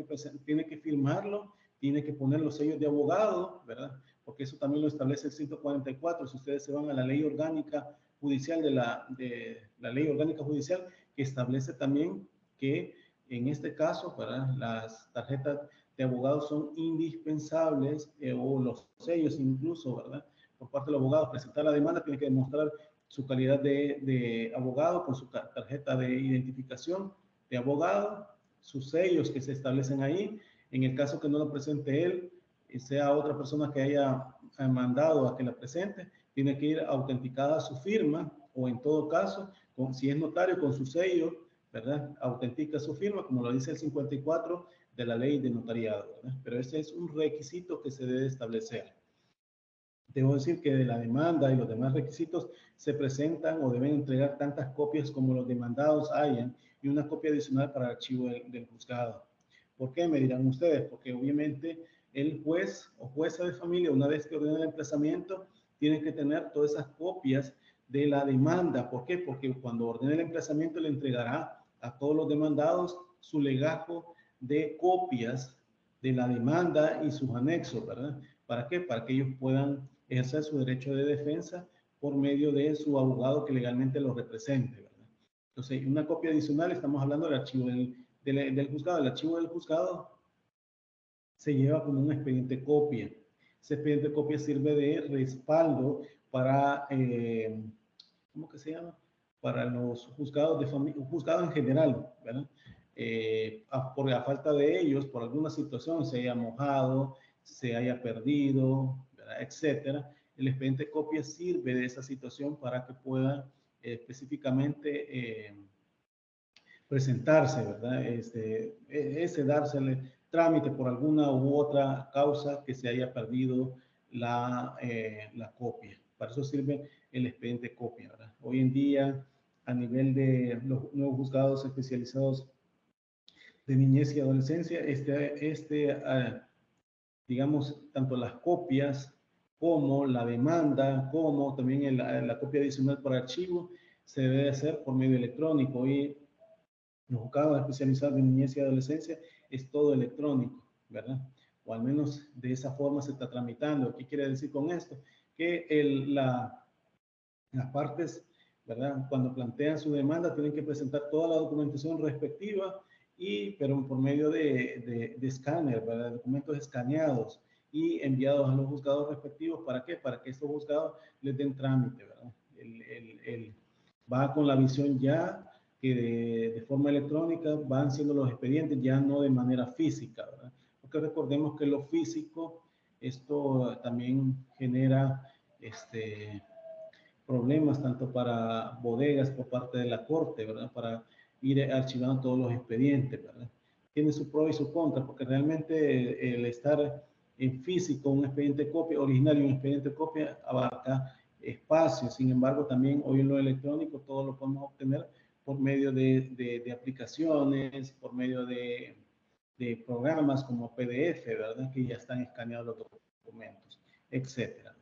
que firmarlo, tiene que poner los sellos de abogado, ¿verdad? Porque eso también lo establece el 144. Si ustedes se van a la ley orgánica judicial de la ley orgánica judicial, que establece también que en este caso, ¿verdad?, las tarjetas de abogados son indispensables, o los sellos incluso, ¿verdad?, por parte del abogado. Presentar la demanda tiene que demostrar su calidad de abogado con su tarjeta de identificación de abogado, sus sellos que se establecen ahí. En el caso que no lo presente él, sea otra persona que haya mandado a que la presente, tiene que ir autenticada su firma, o en todo caso, si es notario, con su sello, ¿verdad?, autentica su firma, como lo dice el 54 de la ley de notariado, ¿verdad? Pero ese es un requisito que se debe establecer. Debo decir que de la demanda y los demás requisitos se presentan o deben entregar tantas copias como los demandados hayan, y una copia adicional para el archivo del juzgado. ¿Por qué? Me dirán ustedes. Porque obviamente el juez o jueza de familia, una vez que ordena el emplazamiento, tiene que tener todas esas copias de la demanda. ¿Por qué? Porque cuando ordene el emplazamiento le entregará a todos los demandados su legajo de copias de la demanda y sus anexos, ¿verdad? ¿Para qué? Para que ellos puedan ejercer su derecho de defensa por medio de su abogado que legalmente lo represente, ¿verdad? Entonces, una copia adicional, estamos hablando del archivo del juzgado. El archivo del juzgado se lleva como un expediente copia. Ese expediente copia sirve de respaldo para, ¿cómo que se llama?, para los juzgados de familia, juzgados en general, ¿verdad? Por la falta de ellos, por alguna situación, se haya mojado, se haya perdido, ¿verdad?, etcétera. El expediente copia sirve de esa situación para que pueda específicamente presentarse, ¿verdad? Dársele trámite por alguna u otra causa que se haya perdido la copia. Para eso sirve el expediente copia, ¿verdad? Hoy en día, a nivel de los nuevos juzgados especializados de niñez y adolescencia, digamos, tanto las copias como la demanda, como también la copia adicional por archivo, se debe hacer por medio electrónico. Y los juzgados especializados de niñez y adolescencia es todo electrónico, ¿verdad? O al menos de esa forma se está tramitando. ¿Qué quiere decir con esto? Que las partes, ¿verdad?, cuando plantean su demanda tienen que presentar toda la documentación respectiva, pero por medio de escáner, ¿verdad?, documentos escaneados y enviados a los juzgados respectivos. ¿Para qué? Para que estos juzgados les den trámite, ¿verdad? Va con la visión ya que de forma electrónica van siendo los expedientes, ya no de manera física, ¿verdad? Porque recordemos que lo físico, esto también genera problemas tanto para bodegas por parte de la corte, ¿verdad? Para ir archivando todos los expedientes, ¿verdad? Tiene su pro y su contra, porque realmente el estar en físico, un expediente copia original y un expediente copia abarca espacio. Sin embargo, también hoy en lo electrónico todo lo podemos obtener por medio de aplicaciones, por medio de programas como PDF, ¿verdad? Que ya están escaneados los documentos, etcétera.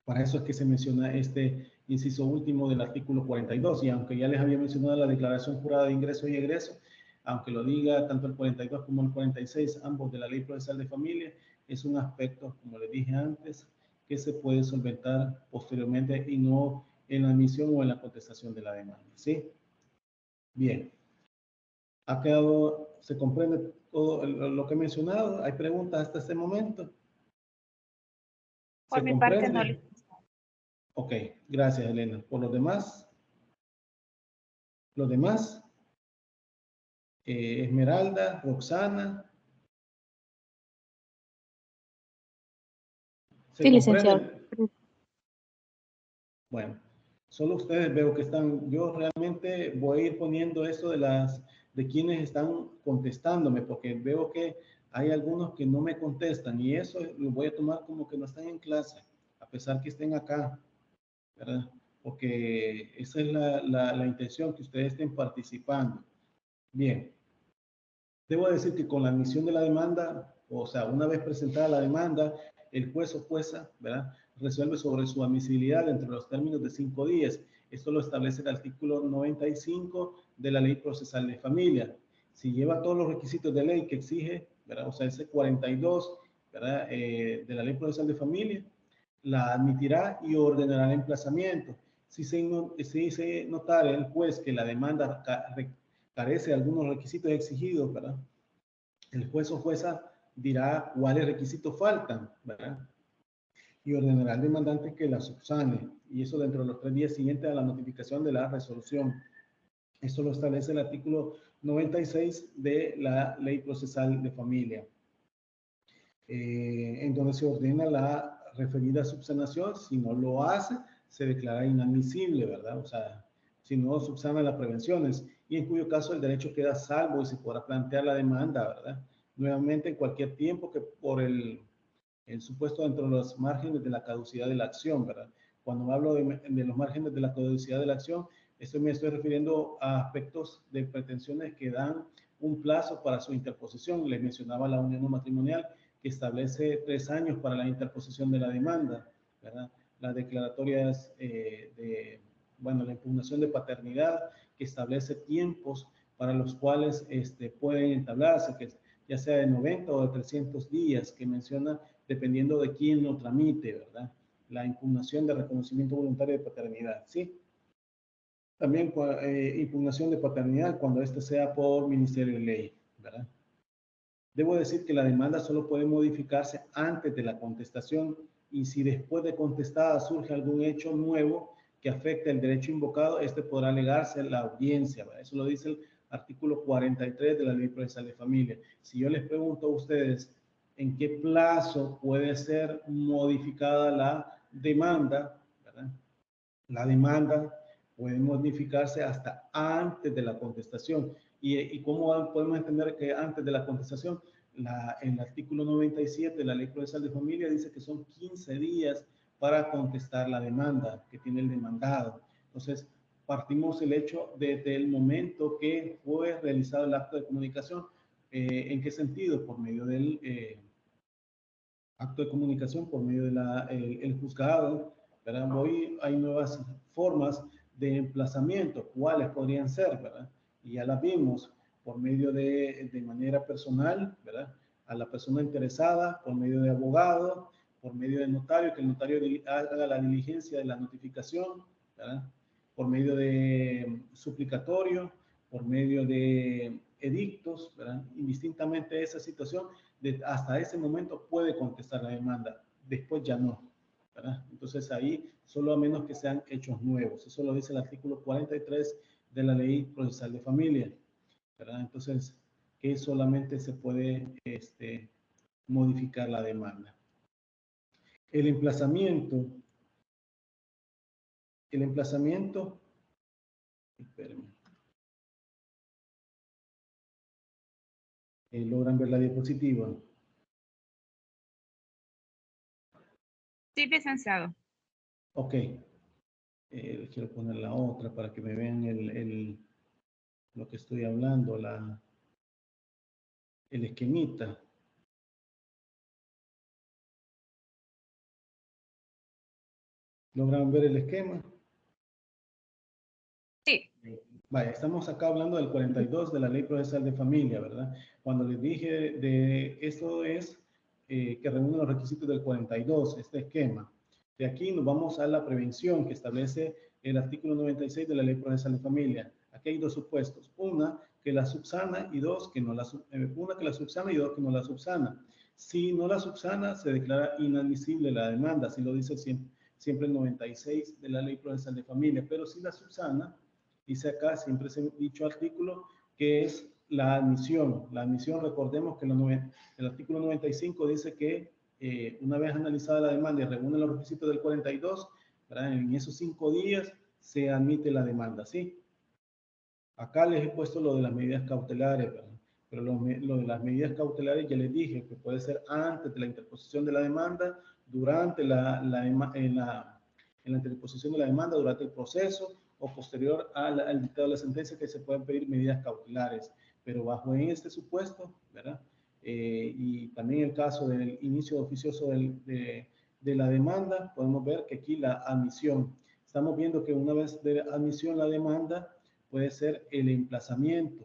Para eso es que se menciona este inciso último del artículo 42, y aunque ya les había mencionado la declaración jurada de ingreso y egreso, aunque lo diga tanto el 42 como el 46, ambos de la Ley Procesal de Familia, es un aspecto, como les dije antes, que se puede solventar posteriormente y no en la admisión o en la contestación de la demanda, ¿sí? Bien. ¿Ha quedado, se comprende todo lo que he mencionado? ¿Hay preguntas hasta este momento? Por mi parte, no. Ok, gracias, Elena. ¿Por los demás? ¿Los demás? Esmeralda, Roxana. ¿Se Sí, comprende? licenciado. Bueno, solo ustedes veo que están, yo realmente voy a ir poniendo eso de quienes están contestándome, porque veo que hay algunos que no me contestan y eso lo voy a tomar como que no están en clase, a pesar que estén acá, ¿verdad? Porque esa es la intención, que ustedes estén participando. Bien. Debo decir que con la admisión de la demanda, o sea, una vez presentada la demanda, el juez o jueza, ¿verdad?, resuelve sobre su admisibilidad dentro de los términos de 5 días. Esto lo establece el artículo 95 de la Ley Procesal de Familia. Si lleva todos los requisitos de ley que exige, ¿verdad?, o sea, ese 42, ¿verdad?, de la Ley Procesal de Familia, la admitirá y ordenará el emplazamiento. Si se notare el juez que la demanda carece de algunos requisitos exigidos, ¿verdad?, el juez o jueza dirá cuáles requisitos faltan, ¿verdad?, y ordenará al demandante que la subsane, y eso dentro de los 3 días siguientes a la notificación de la resolución. Esto lo establece el artículo 96 de la Ley Procesal de Familia, en donde se ordena la referida subsanación. Si no lo hace, se declara inadmisible, ¿verdad? O sea, si no subsana las prevenciones, y en cuyo caso el derecho queda salvo y se podrá plantear la demanda, ¿verdad?, nuevamente en cualquier tiempo que por el supuesto dentro de los márgenes de la caducidad de la acción, ¿verdad? Cuando hablo de los márgenes de la caducidad de la acción, me estoy refiriendo a aspectos de pretensiones que dan un plazo para su interposición. Les mencionaba la unión matrimonial, que establece 3 años para la interposición de la demanda, ¿verdad? Las declaratorias la impugnación de paternidad, que establece tiempos para los cuales pueden entablarse, que ya sea de 90 o de 300 días, que menciona dependiendo de quién lo tramite, ¿verdad? La impugnación de reconocimiento voluntario de paternidad, ¿sí? También impugnación de paternidad cuando este sea por Ministerio de Ley, ¿verdad? Debo decir que la demanda solo puede modificarse antes de la contestación, y si después de contestada surge algún hecho nuevo que afecte el derecho invocado, podrá alegarse la audiencia, ¿verdad? Eso lo dice el artículo 43 de la Ley Procesal de Familia. Si yo les pregunto a ustedes en qué plazo puede ser modificada la demanda, ¿verdad?, la demanda puede modificarse hasta antes de la contestación. ¿Y cómo podemos entender que antes de la contestación? El artículo 97 de la Ley Procesal de Familia dice que son 15 días para contestar la demanda que tiene el demandado. Entonces, partimos el hecho desde el momento que fue realizado el acto de comunicación. ¿En qué sentido? Por medio del acto de comunicación, por medio del juzgado, ¿verdad? Hay nuevas formas de emplazamiento. ¿Cuáles podrían ser, verdad? Y ya las vimos por medio de manera personal, ¿verdad?, a la persona interesada, por medio de abogado, por medio de notario, que el notario haga la diligencia de la notificación, ¿verdad?, por medio de suplicatorio, por medio de edictos, ¿verdad? Indistintamente de esa situación, hasta ese momento puede contestar la demanda, después ya no, ¿verdad? Entonces ahí solo a menos que sean hechos nuevos. Eso lo dice el artículo 43 de la Ley Procesal de Familia, ¿verdad? Entonces, que solamente se puede modificar la demanda. El emplazamiento, espérenme. ¿Logran ver la diapositiva? Sí, licenciado. Ok. Quiero poner la otra para que me vean lo que estoy hablando, el esquemita. ¿Logran ver el esquema? Sí. Vaya, estamos acá hablando del 42 de la Ley Procesal de Familia, ¿verdad? Cuando les dije de esto es que reúne los requisitos del 42, este esquema. De aquí nos vamos a la prevención que establece el artículo 96 de la Ley Procesal de Familia. Aquí hay dos supuestos. Una, que la subsana y dos, que no la subsana y dos, que no la subsana. Si no la subsana, se declara inadmisible la demanda, así lo dice siempre el 96 de la Ley Procesal de Familia. Pero si la subsana, dice acá, siempre ese dicho artículo, que es la admisión. La admisión, recordemos que el artículo 95 dice que una vez analizada la demanda y reúne los requisitos del 42, ¿verdad? En esos 5 días se admite la demanda, ¿sí? Acá les he puesto lo de las medidas cautelares, ¿verdad? Pero lo de las medidas cautelares ya les dije que puede ser antes de la interposición de la demanda, durante en la interposición de la demanda, durante el proceso, o posterior al dictado de la sentencia, que se pueden pedir medidas cautelares, pero bajo este supuesto, ¿verdad? Y también el caso del inicio oficioso de la demanda, podemos ver que aquí la admisión, estamos viendo que una vez de admisión la demanda, puede ser el emplazamiento,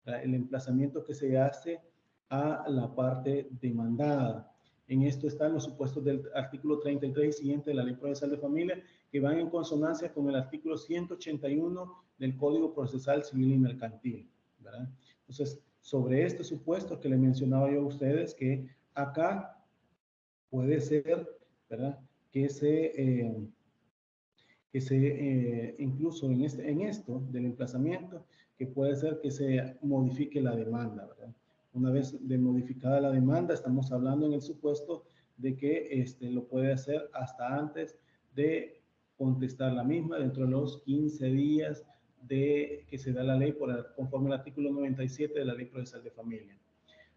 ¿verdad? El emplazamiento que se hace a la parte demandada. En esto están los supuestos del artículo 33 y siguiente de la Ley Procesal de Familia, que van en consonancia con el artículo 181 del Código Procesal Civil y Mercantil, ¿verdad? Entonces, sobre este supuesto que le mencionaba yo a ustedes, que acá puede ser, ¿verdad? Que incluso en esto del emplazamiento, que puede ser que se modifique la demanda, ¿verdad? Una vez de modificada la demanda, estamos hablando en el supuesto de que lo puede hacer hasta antes de contestar la misma, dentro de los 15 días de que se da la ley conforme al artículo 97 de la Ley Procesal de Familia.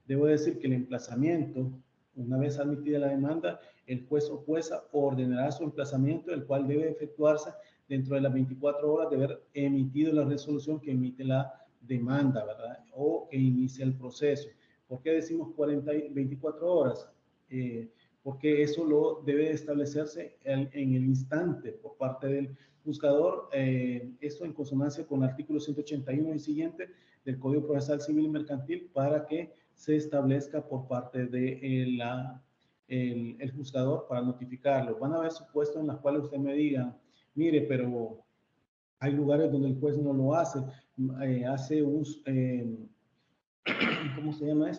Debo decir que el emplazamiento, una vez admitida la demanda, el juez o jueza ordenará su emplazamiento, el cual debe efectuarse dentro de las 24 horas de haber emitido la resolución que emite la demanda, ¿verdad? O que inicia el proceso. ¿Por qué decimos 24 horas? Porque eso lo debe establecerse en el instante por parte del juzgador, esto en consonancia con el artículo 181 y siguiente del Código Procesal Civil y Mercantil, para que se establezca por parte de el juzgador para notificarlo. Van a haber supuestos en los cuales usted me diga, mire, pero hay lugares donde el juez no lo hace, hace uso, ¿cómo se llama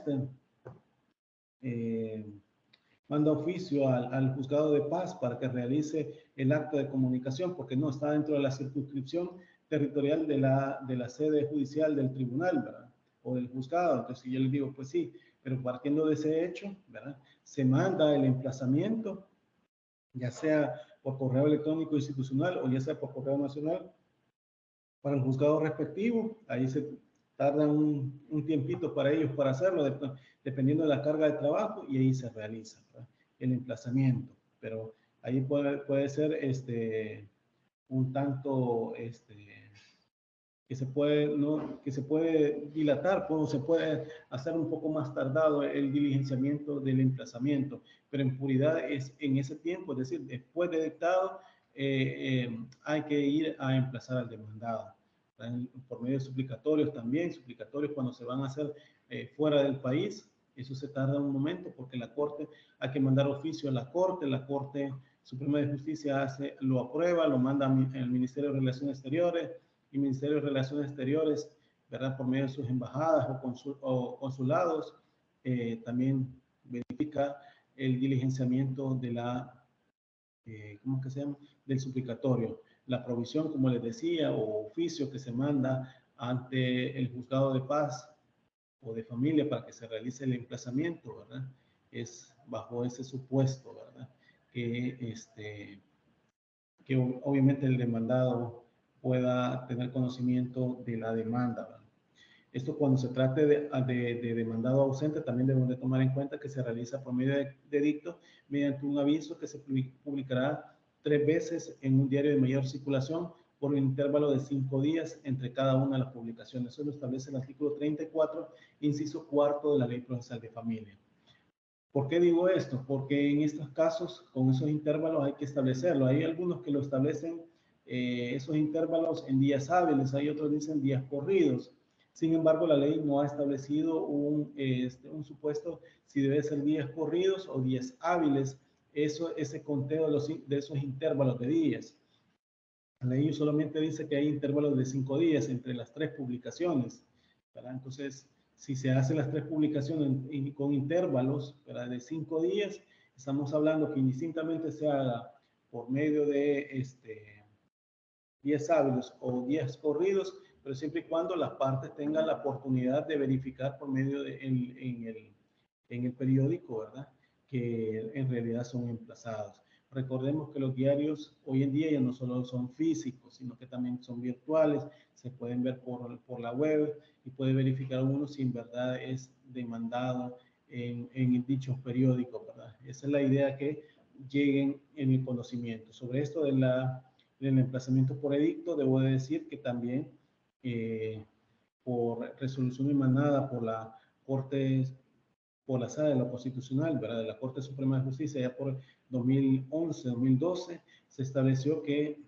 manda oficio al juzgado de paz para que realice el acto de comunicación, porque no está dentro de la circunscripción territorial de la sede judicial del tribunal, ¿verdad? O del juzgado. Entonces yo les digo, pues sí, pero partiendo de ese hecho, ¿verdad? Se manda el emplazamiento, ya sea por correo electrónico institucional o ya sea por correo nacional, para el juzgado respectivo. Ahí se tarda un tiempito para ellos para hacerlo, dependiendo de la carga de trabajo, y ahí se realiza, ¿verdad? El emplazamiento. Pero ahí puede ser un tanto que se puede dilatar, se puede hacer un poco más tardado el diligenciamiento del emplazamiento, pero en puridad es en ese tiempo, es decir, después de dictado, hay que ir a emplazar al demandado, por medio de suplicatorios también, suplicatorios cuando se van a hacer fuera del país. Eso se tarda un momento porque la Corte, hay que mandar oficio a la Corte Suprema de Justicia lo aprueba, lo manda al Ministerio de Relaciones Exteriores, y Ministerio de Relaciones Exteriores, ¿verdad? Por medio de sus embajadas o consulados, también verifica el diligenciamiento de ¿cómo que se llama? Del suplicatorio. La provisión, como les decía, o oficio que se manda ante el juzgado de paz o de familia para que se realice el emplazamiento, ¿verdad? Es bajo ese supuesto, ¿verdad? Que obviamente el demandado pueda tener conocimiento de la demanda, ¿verdad? Esto cuando se trate de demandado ausente, también debemos de tomar en cuenta que se realiza por medio de dicto mediante un aviso que se publicará 3 veces en un diario de mayor circulación por un intervalo de 5 días entre cada una de las publicaciones. Eso lo establece el artículo 34, inciso 4 de la Ley Procesal de Familia. ¿Por qué digo esto? Porque en estos casos, con esos intervalos hay que establecerlo. Hay algunos que lo establecen esos intervalos en días hábiles, hay otros dicen días corridos. Sin embargo, la ley no ha establecido un supuesto si debe ser días corridos o días hábiles, ese conteo de esos intervalos de días. La ley solamente dice que hay intervalos de 5 días entre las 3 publicaciones, ¿verdad? Entonces, si se hacen las 3 publicaciones con intervalos, ¿verdad?, de 5 días, estamos hablando que indistintamente se haga por medio de días hábiles o días corridos, pero siempre y cuando las partes tengan la oportunidad de verificar por medio de en el periódico, ¿verdad?, que en realidad son emplazados. Recordemos que los diarios hoy en día ya no solo son físicos, sino que también son virtuales, se pueden ver por la web y puede verificar uno si en verdad es demandado en dichos periódicos, ¿verdad? Esa es la idea, que lleguen en el conocimiento. Sobre esto del emplazamiento por edicto, debo de decir que también por resolución emanada por la Corte, por la Sala de lo Constitucional, ¿verdad?, de la Corte Suprema de Justicia, ya por 2011, 2012, se estableció que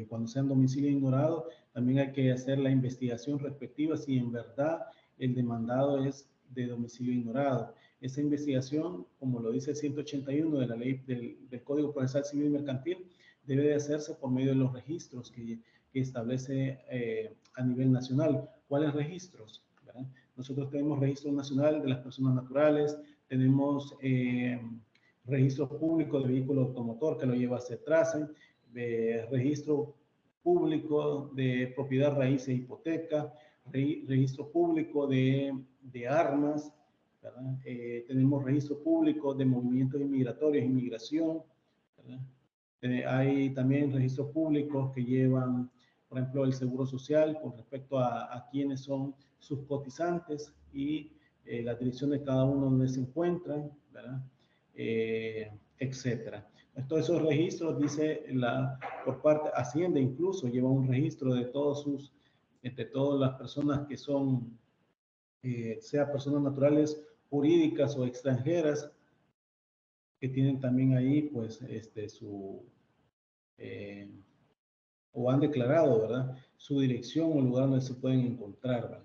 cuando sea en domicilio ignorado, también hay que hacer la investigación respectiva si en verdad el demandado es de domicilio ignorado. Esa investigación, como lo dice el 181 de la ley del Código Procesal Civil y Mercantil, debe de hacerse por medio de los registros que establece a nivel nacional. ¿Cuáles registros? ¿Verdad? Nosotros tenemos registro nacional de las personas naturales, tenemos registro público de vehículo automotor que lo lleva a CETRASE, de registro público de propiedad, raíces e hipoteca, registro público de armas, ¿verdad? Tenemos registro público de movimientos inmigratorios, inmigración, ¿verdad? Hay también registros públicos que llevan, por ejemplo, el Seguro Social con respecto a quiénes son sus cotizantes y la dirección de cada uno donde se encuentran, ¿verdad? Etcétera. Todos esos registros, dice por parte Hacienda, incluso lleva un registro de todas las personas que son, sea personas naturales, jurídicas o extranjeras, que tienen también ahí, pues, o han declarado, ¿verdad?, su dirección o lugar donde se pueden encontrar, ¿verdad?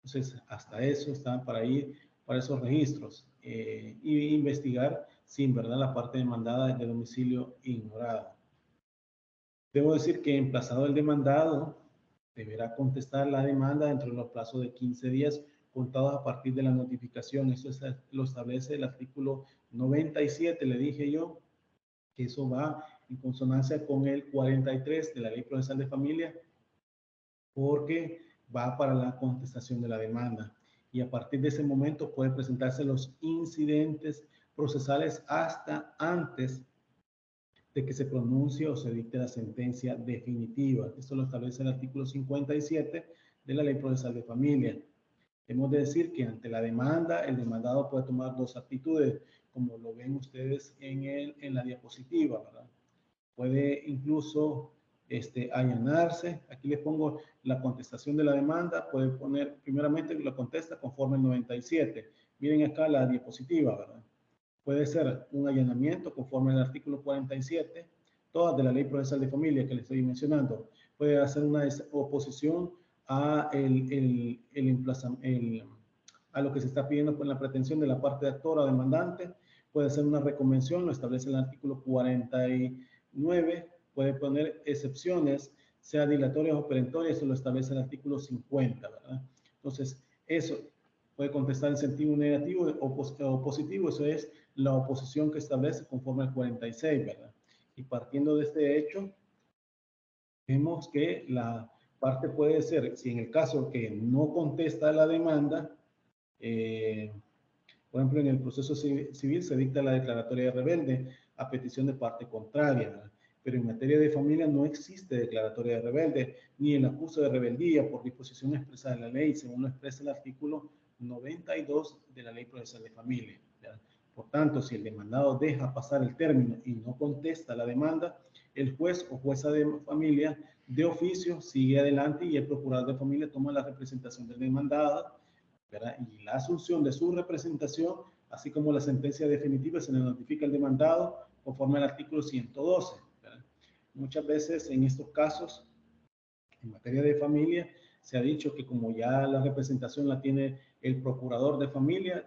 Entonces, hasta eso están para ir, para esos registros, y investigar si en verdad la parte demandada es de domicilio ignorado. Debo decir que emplazado el demandado, deberá contestar la demanda dentro de los plazos de 15 días contados a partir de la notificación. Eso lo establece el artículo 97, le dije yo, que eso va en consonancia con el 43 de la Ley Procesal de Familia, porque va para la contestación de la demanda. Y a partir de ese momento puede presentarse los incidentes procesales hasta antes de que se pronuncie o se dicte la sentencia definitiva. Esto lo establece el artículo 57 de la Ley Procesal de Familia. Hemos de decir que ante la demanda, el demandado puede tomar 2 actitudes, como lo ven ustedes en la diapositiva, ¿verdad? Puede incluso allanarse. Aquí les pongo la contestación de la demanda. Puede poner, primeramente, la contesta conforme el 97. Miren acá la diapositiva, ¿verdad? Puede ser un allanamiento conforme al artículo 47, todas de la Ley Procesal de Familia que les estoy mencionando. Puede hacer una oposición a lo que se está pidiendo con la pretensión de la parte actora o demandante. Puede hacer una reconvención, lo establece el artículo 49. Puede poner excepciones, sea dilatorias o perentorias, eso lo establece el artículo 50, ¿verdad? Entonces, eso puede contestar en sentido negativo o positivo, eso es la oposición que establece conforme al 46, ¿verdad? Y partiendo de este hecho, vemos que la parte puede ser, si en el caso que no contesta la demanda, por ejemplo, en el proceso civil se dicta la declaratoria de rebelde a petición de parte contraria, ¿verdad? Pero en materia de familia no existe declaratoria de rebelde, ni el acuso de rebeldía por disposición expresa de la ley, según lo expresa el artículo 92 de la Ley Procesal de Familia, ¿verdad? Por tanto, si el demandado deja pasar el término y no contesta la demanda, el juez o jueza de familia de oficio sigue adelante y el procurador de familia toma la representación del demandado, ¿verdad? Y la asunción de su representación, así como la sentencia definitiva, se le notifica al demandado conforme al artículo 112. ¿Verdad? Muchas veces en estos casos, en materia de familia, se ha dicho que como ya la representación la tiene el procurador de familia,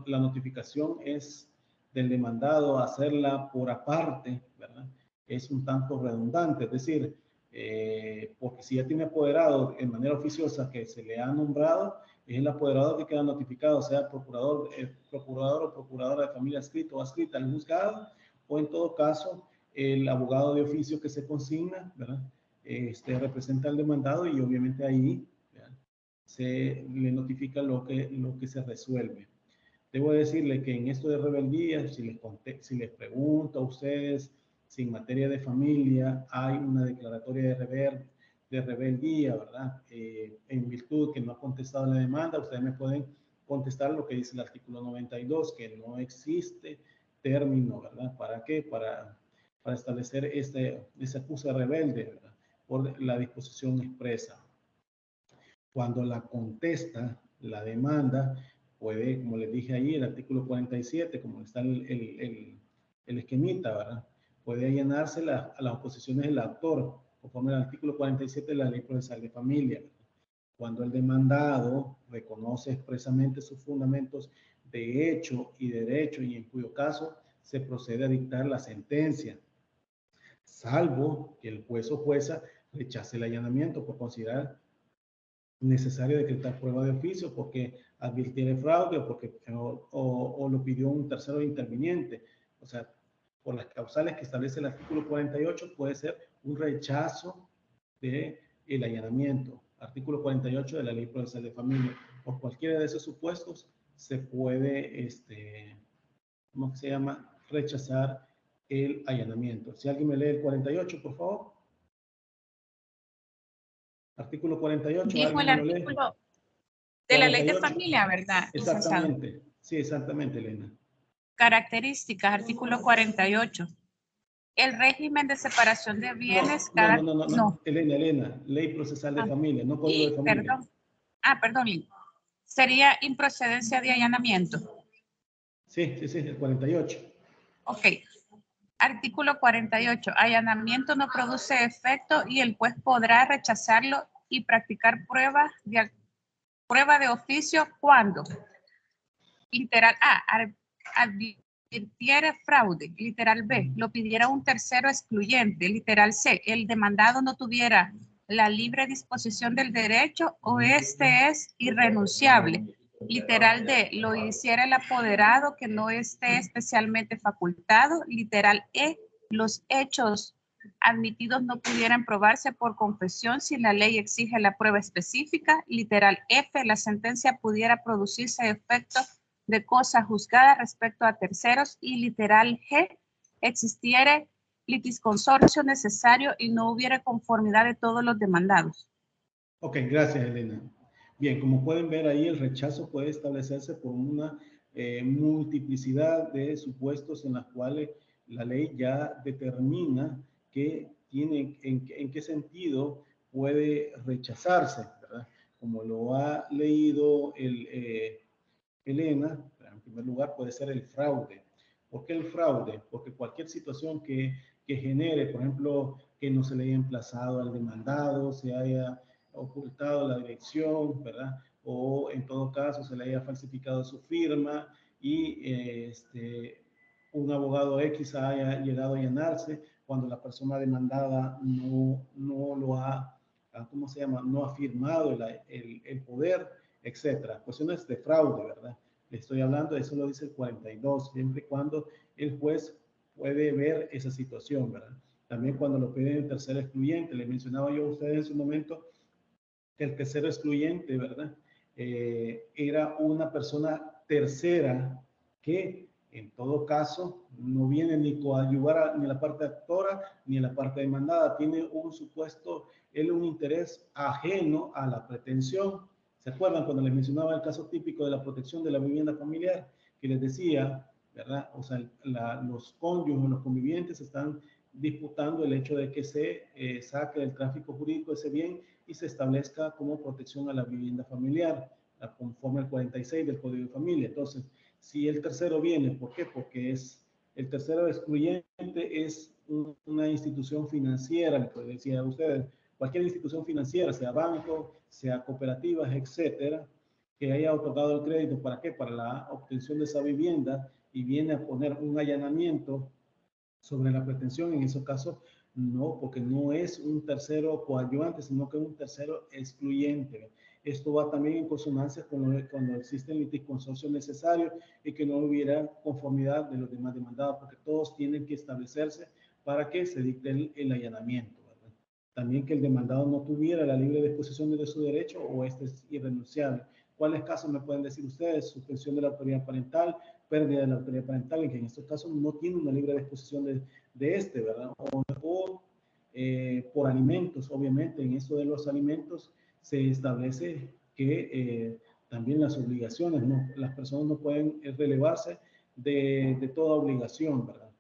la notificación es del demandado hacerla por aparte, ¿verdad? Es un tanto redundante, es decir, porque si ya tiene apoderado en manera oficiosa que se le ha nombrado, es el apoderado que queda notificado, sea procurador o procuradora de familia adscrito o adscrita al juzgado, o en todo caso, el abogado de oficio que se consigna, ¿verdad? Representa al demandado y obviamente ahí, ¿verdad?, se le notifica lo que se resuelve. Debo decirle que en esto de rebeldía, si les pregunto a ustedes si en materia de familia hay una declaratoria de rebeldía, ¿verdad? En virtud que no ha contestado la demanda, ustedes me pueden contestar lo que dice el artículo 92, que no existe término, ¿verdad? ¿Para qué? Para establecer ese acuse rebelde, ¿verdad?, por la disposición expresa. Cuando la contesta la demanda, puede, como les dije ahí, el artículo 47, como está el esquemita, ¿verdad?, puede allanarse a las oposiciones del autor, conforme al artículo 47 de la Ley Procesal de Familia. Cuando el demandado reconoce expresamente sus fundamentos de hecho y derecho, y en cuyo caso se procede a dictar la sentencia, salvo que el juez o jueza rechace el allanamiento por considerar necesario decretar prueba de oficio, porque advirtiere fraude o lo pidió un tercero interviniente. O sea, por las causales que establece el artículo 48, puede ser un rechazo del allanamiento. Artículo 48 de la Ley Procesal de Familia. Por cualquiera de esos supuestos se puede, ¿cómo se llama?, rechazar el allanamiento. Si alguien me lee el 48, por favor. Artículo 48. Dijo el artículo de la Ley de Familia, ¿verdad? Exactamente. Sí, exactamente, Elena. Características, artículo 48. El régimen de separación de bienes. No. Elena, Ley Procesal de Familia, no Código de Familia. Perdón. Sería improcedencia de allanamiento. Sí, el 48. Ok. Artículo 48. Allanamiento no produce efecto y el juez podrá rechazarlo y practicar prueba de oficio cuando. Literal A, advirtiere fraude. Literal B, lo pidiera un tercero excluyente. Literal C, el demandado no tuviera la libre disposición del derecho o este es irrenunciable. Literal D, lo hiciera el apoderado que no esté especialmente facultado. Literal E, los hechos admitidos no pudieran probarse por confesión si la ley exige la prueba específica. Literal F, la sentencia pudiera producirse efecto de cosa juzgada respecto a terceros. Y literal G, existiere litisconsorcio necesario y no hubiera conformidad de todos los demandados. Ok, gracias, Elena. Bien, como pueden ver ahí, el rechazo puede establecerse por una multiplicidad de supuestos en las cuales la ley ya determina que tiene, en qué sentido puede rechazarse, ¿verdad? Como lo ha leído Elena, en primer lugar puede ser el fraude. ¿Por qué el fraude? Porque cualquier situación que genere, por ejemplo, que no se le haya emplazado al demandado, se haya ocultado la dirección, ¿verdad? O en todo caso se le haya falsificado su firma y un abogado X haya llegado a allanarse cuando la persona demandada no lo ha, ¿cómo se llama?, no ha firmado el poder, etcétera. Cuestiones de fraude, ¿verdad? Le estoy hablando, eso lo dice el 42, siempre y cuando el juez puede ver esa situación, ¿verdad? También cuando lo piden el tercero excluyente, les mencionaba yo a ustedes en su momento que el tercero excluyente, ¿verdad? Era una persona tercera que en todo caso no viene ni coadyuvar ni la parte actora ni la parte demandada, tiene un supuesto, un interés ajeno a la pretensión. ¿Se acuerdan cuando les mencionaba el caso típico de la protección de la vivienda familiar? Que les decía, ¿verdad? O sea, los cónyuges, los convivientes están disputando el hecho de que se saque del tráfico jurídico ese bien y se establezca como protección a la vivienda familiar, conforme al 46 del Código de Familia. Entonces, si el tercero viene, ¿por qué? Porque el tercero excluyente es una institución financiera, como decía a ustedes, cualquier institución financiera, sea banco, sea cooperativas, etcétera, que haya otorgado el crédito, ¿para qué? Para la obtención de esa vivienda y viene a poner un allanamiento sobre la pretensión, en esos casos, no, porque no es un tercero coadyuvante, sino que es un tercero excluyente. Esto va también en consonancia con cuando existen litisconsorcios necesarios y que no hubiera conformidad de los demás demandados, porque todos tienen que establecerse para que se dicte el allanamiento, ¿verdad? También que el demandado no tuviera la libre disposición de su derecho o este es irrenunciable. ¿Cuáles casos me pueden decir ustedes? Suspensión de la autoridad parental, pérdida de la autoridad parental, en que en estos casos no tiene una libre disposición de este, ¿verdad? O por alimentos, obviamente, en esto de los alimentos se establece que también las obligaciones, ¿no? Las personas no pueden relevarse de toda obligación, ¿verdad?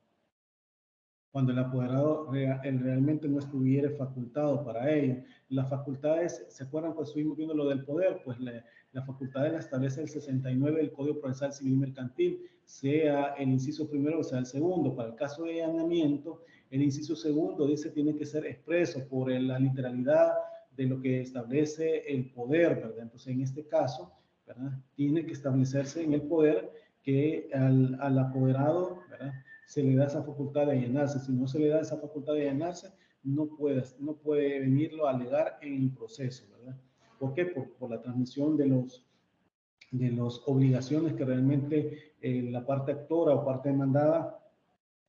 Cuando el apoderado realmente no estuviera facultado para ello. Las facultades, ¿se acuerdan cuando estuvimos viendo lo del poder? Pues la facultad la establece el 69 del Código Procesal Civil Mercantil, sea el inciso primero o sea el segundo. Para el caso de allanamiento, el inciso segundo dice tiene que ser expreso por la literalidad de lo que establece el poder, ¿verdad? Entonces, en este caso, ¿verdad? Tiene que establecerse en el poder que al apoderado, ¿verdad?, se le da esa facultad de allanarse. Si no se le da esa facultad de allanarse, no puede venirlo a alegar en el proceso, ¿verdad? ¿Por qué? Por la transmisión de los obligaciones que realmente la parte actora o parte demandada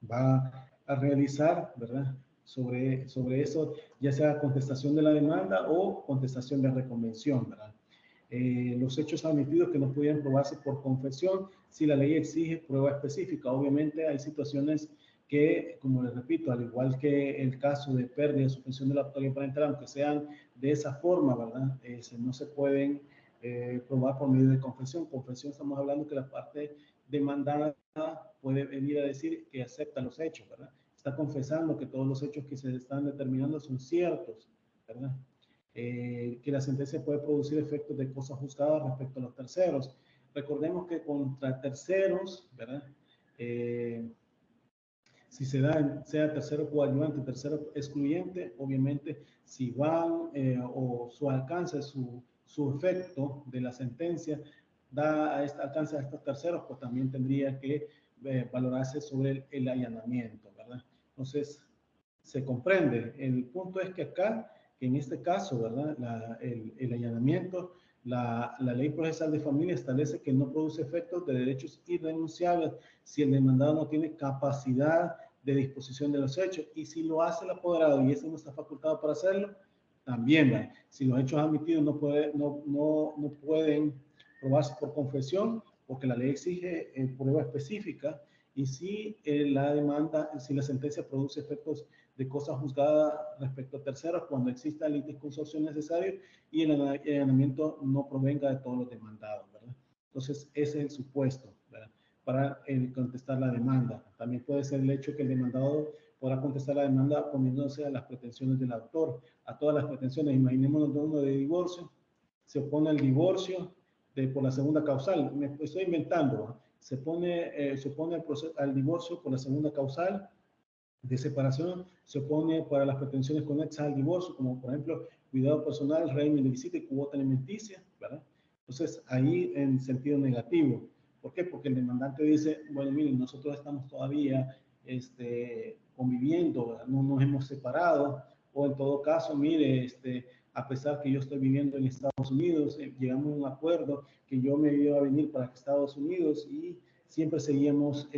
va a realizar, ¿verdad? Sobre eso, ya sea contestación de la demanda o contestación de reconvención, ¿verdad? Los hechos admitidos que no pudieran probarse por confesión si la ley exige prueba específica. Obviamente hay situaciones que, como les repito, al igual que el caso de pérdida, suspensión de la autoridad parental, aunque sean de esa forma, ¿verdad? No se pueden probar por medio de confesión. Confesión, estamos hablando que la parte demandada puede venir a decir que acepta los hechos, ¿verdad? Está confesando que todos los hechos que se están determinando son ciertos, ¿verdad? Que la sentencia puede producir efectos de cosas juzgadas respecto a los terceros. Recordemos que contra terceros, ¿verdad? Si se da, sea tercero coadyuvante, tercero excluyente, obviamente si van o su alcance, su efecto de la sentencia da alcance a estos terceros, pues también tendría que valorarse sobre el allanamiento, ¿verdad? Entonces, se comprende. El punto es que acá, que en este caso, ¿verdad? El allanamiento, la ley procesal de familia establece que no produce efectos de derechos irrenunciables si el demandado no tiene capacidad de disposición de los hechos, y si lo hace el apoderado y ese no está facultado para hacerlo, también, ¿verdad? Si los hechos admitidos no pueden probarse por confesión, porque la ley exige prueba específica, y si si la sentencia produce efectos de cosas juzgadas respecto a terceros, cuando exista el litisconsorcio necesario y el allanamiento no provenga de todos los demandados, ¿verdad? Entonces, ese es el supuesto, ¿verdad?, para contestar la demanda. También puede ser el hecho que el demandado podrá contestar la demanda oponiéndose a las pretensiones del autor, a todas las pretensiones. Imaginémonos de uno de divorcio, se opone al divorcio por la segunda causal. Me estoy inventando, ¿no? Se opone al divorcio por la segunda causal de separación, se opone para las pretensiones conexas al divorcio, como por ejemplo cuidado personal, régimen de visita y cuota alimenticia, ¿verdad? Entonces, ahí en sentido negativo. ¿Por qué? Porque el demandante dice, bueno, miren, nosotros estamos todavía conviviendo, ¿verdad?, no nos hemos separado, o en todo caso, mire, a pesar que yo estoy viviendo en Estados Unidos, llegamos a un acuerdo que yo me iba a venir para Estados Unidos y siempre seguíamos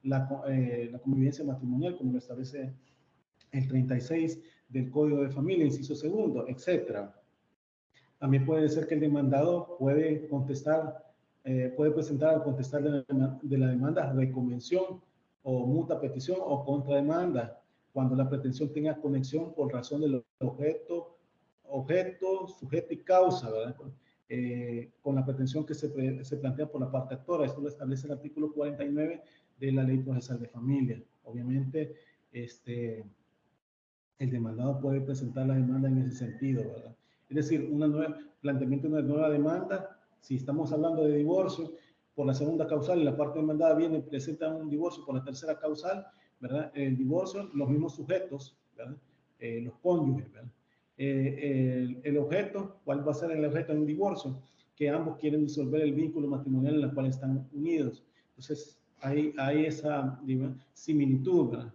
la convivencia matrimonial, como lo establece el 36 del Código de Familia, inciso segundo, etcétera. También puede ser que el demandado puede contestar, puede presentar al contestar de la demanda reconvención o mutua petición o contrademanda cuando la pretensión tenga conexión por razón del objeto, sujeto y causa, ¿verdad? Con la pretensión que se plantea por la parte actora. Esto lo establece el artículo 49 de la Ley Procesal de Familia. Obviamente, el demandado puede presentar la demanda en ese sentido, ¿verdad? Es decir, planteamiento de una nueva demanda, si estamos hablando de divorcio, por la segunda causal y la parte demandada viene y presenta un divorcio por la tercera causal, ¿verdad? El divorcio, los mismos sujetos, ¿verdad? Los cónyuges, ¿verdad? El objeto, ¿cuál va a ser el objeto de un divorcio? Que ambos quieren disolver el vínculo matrimonial en el cual están unidos. Entonces, hay esa similitud, ¿verdad?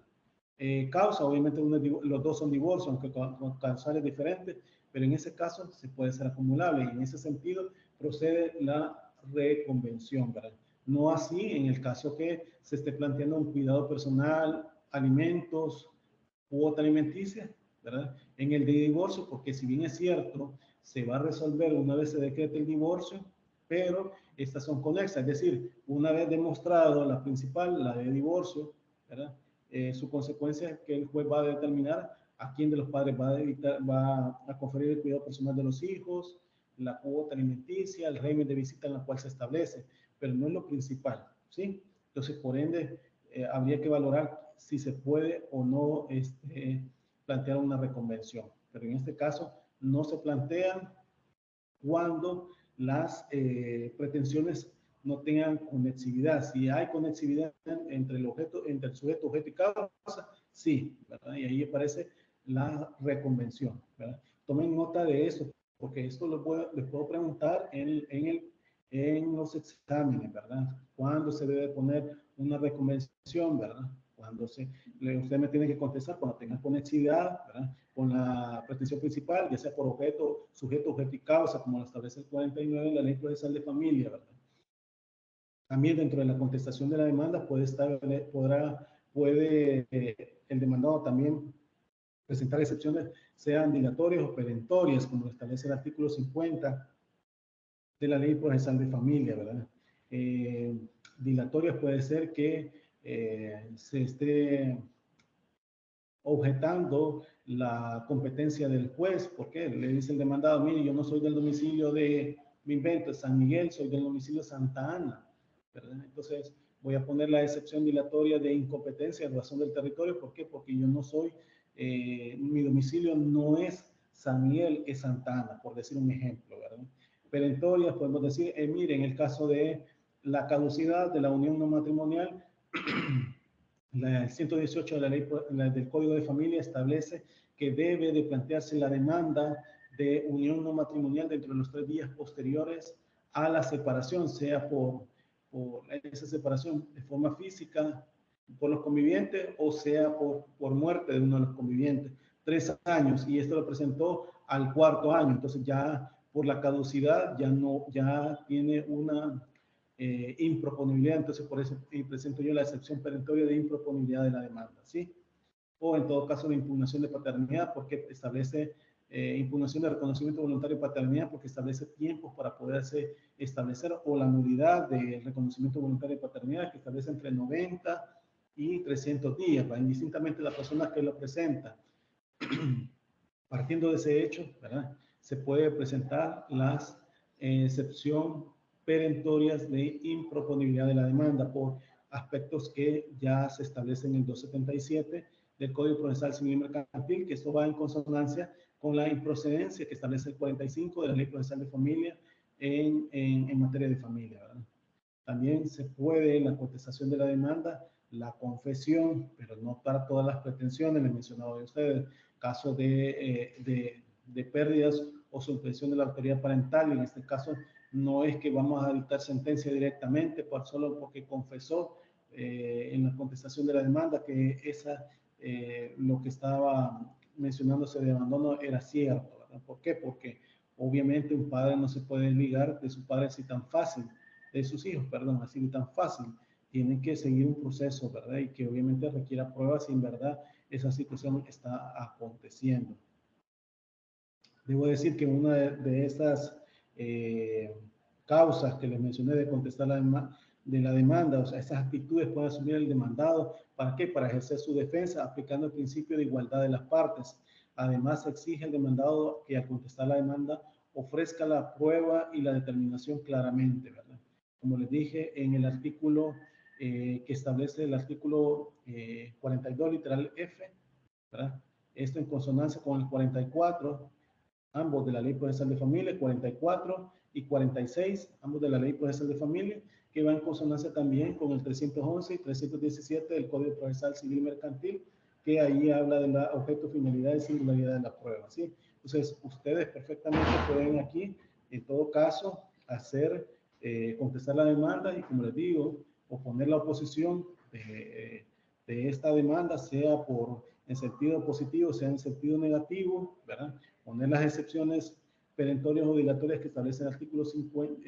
Causa, obviamente los dos son divorcios, aunque con causales diferentes, pero en ese caso se puede ser acumulable y en ese sentido procede la reconvención, ¿verdad? No así en el caso que se esté planteando un cuidado personal, alimentos, cuota alimenticia, ¿verdad? En el de divorcio, porque si bien es cierto, se va a resolver una vez se decrete el divorcio, pero estas son conexas, es decir, una vez demostrado la principal, la de divorcio, ¿verdad? Su consecuencia es que el juez va a determinar a quién de los padres va a conferir el cuidado personal de los hijos, la cuota alimenticia, el régimen de visita en la cual se establece, pero no es lo principal, ¿sí? Entonces, por ende, habría que valorar si se puede o no plantear una reconvención, pero en este caso no se plantean cuando las pretensiones no tengan conexividad. Si hay conexividad entre el objeto, entre el sujeto, objeto y causa, sí, ¿verdad? Y ahí aparece la reconvención, ¿verdad? Tomen nota de eso, porque esto les puedo preguntar en los exámenes, ¿verdad? ¿Cuándo se debe poner una reconvención, ¿verdad? Usted me tiene que contestar cuando tenga conexidad, ¿verdad? Con la pretensión principal, ya sea por objeto, sujeto, objeto y causa, como lo establece el 49 de la Ley Procesal de Familia, ¿verdad? También dentro de la contestación de la demanda puede el demandado también presentar excepciones, sean dilatorias o perentorias, como lo establece el artículo 50 de la Ley Procesal de Familia, ¿verdad? Dilatorias puede ser que se esté objetando la competencia del juez, porque le dice el demandado, mire, yo no soy del domicilio de, me invento, San Miguel, soy del domicilio de Santa Ana, ¿verdad? Entonces, voy a poner la excepción dilatoria de incompetencia en razón del territorio. ¿Por qué? Porque yo no soy, mi domicilio no es San Miguel, es Santa Ana, por decir un ejemplo, ¿verdad? Perentorias, podemos decir, mire, en el caso de la caducidad de la unión no matrimonial, la 118 de la ley del Código de Familia establece que debe de plantearse la demanda de unión no matrimonial dentro de los 3 días posteriores a la separación, sea por esa separación de forma física por los convivientes o sea por muerte de uno de los convivientes. 3 años, y esto lo presentó al 4º año, entonces ya por la caducidad ya tiene una improponibilidad, entonces por eso presento yo la excepción perentoria de improponibilidad de la demanda, ¿sí? O en todo caso la impugnación de paternidad, porque establece impugnación de reconocimiento voluntario de paternidad, porque establece tiempos para poderse establecer, o la nulidad del reconocimiento voluntario de paternidad, que establece entre 90 y 300 días, ¿verdad? Indistintamente la persona que lo presenta. Partiendo de ese hecho, ¿verdad? Se puede presentar las excepción perentorias de improponibilidad de la demanda por aspectos que ya se establecen en el 277 del Código Procesal Civil y Mercantil, que esto va en consonancia con la improcedencia que establece el 45 de la Ley Procesal de Familia en materia de familia, ¿verdad? También se puede, en la contestación de la demanda, la confesión, pero no para todas las pretensiones, les he mencionado de ustedes, casos de pérdidas o suspensión de la autoridad parental, y en este caso no es que vamos a dictar sentencia directamente, solo porque confesó en la contestación de la demanda que lo que estaba mencionándose de abandono era cierto, ¿verdad? ¿Por qué? Porque obviamente un padre no se puede desligar de su padre así tan fácil, de sus hijos, perdón, así tan fácil. tienen que seguir un proceso, ¿verdad? Y que obviamente requiera pruebas si en verdad esa situación está aconteciendo. Debo decir que una de estas causas que les mencioné de contestar de la demanda, o sea, esas actitudes puede asumir el demandado. ¿Para qué? Para ejercer su defensa aplicando el principio de igualdad de las partes. Además, se exige al demandado que al contestar la demanda ofrezca la prueba y la determinación claramente, ¿verdad? Como les dije, en el artículo que establece el artículo 42, literal F, ¿verdad? Esto en consonancia con el 44, ambos de la Ley Procesal de Familia, 44 y 46, ambos de la Ley Procesal de Familia, que va en consonancia también con el 311 y 317 del Código Procesal Civil Mercantil, que ahí habla de la objeto, finalidad y singularidad de la prueba, ¿sí? Entonces, ustedes perfectamente pueden aquí, en todo caso, hacer, contestar la demanda y, como les digo, oponer la oposición de esta demanda, sea en sentido positivo, sea en sentido negativo, ¿verdad? Poner las excepciones perentorias obligatorias que establece el artículo 50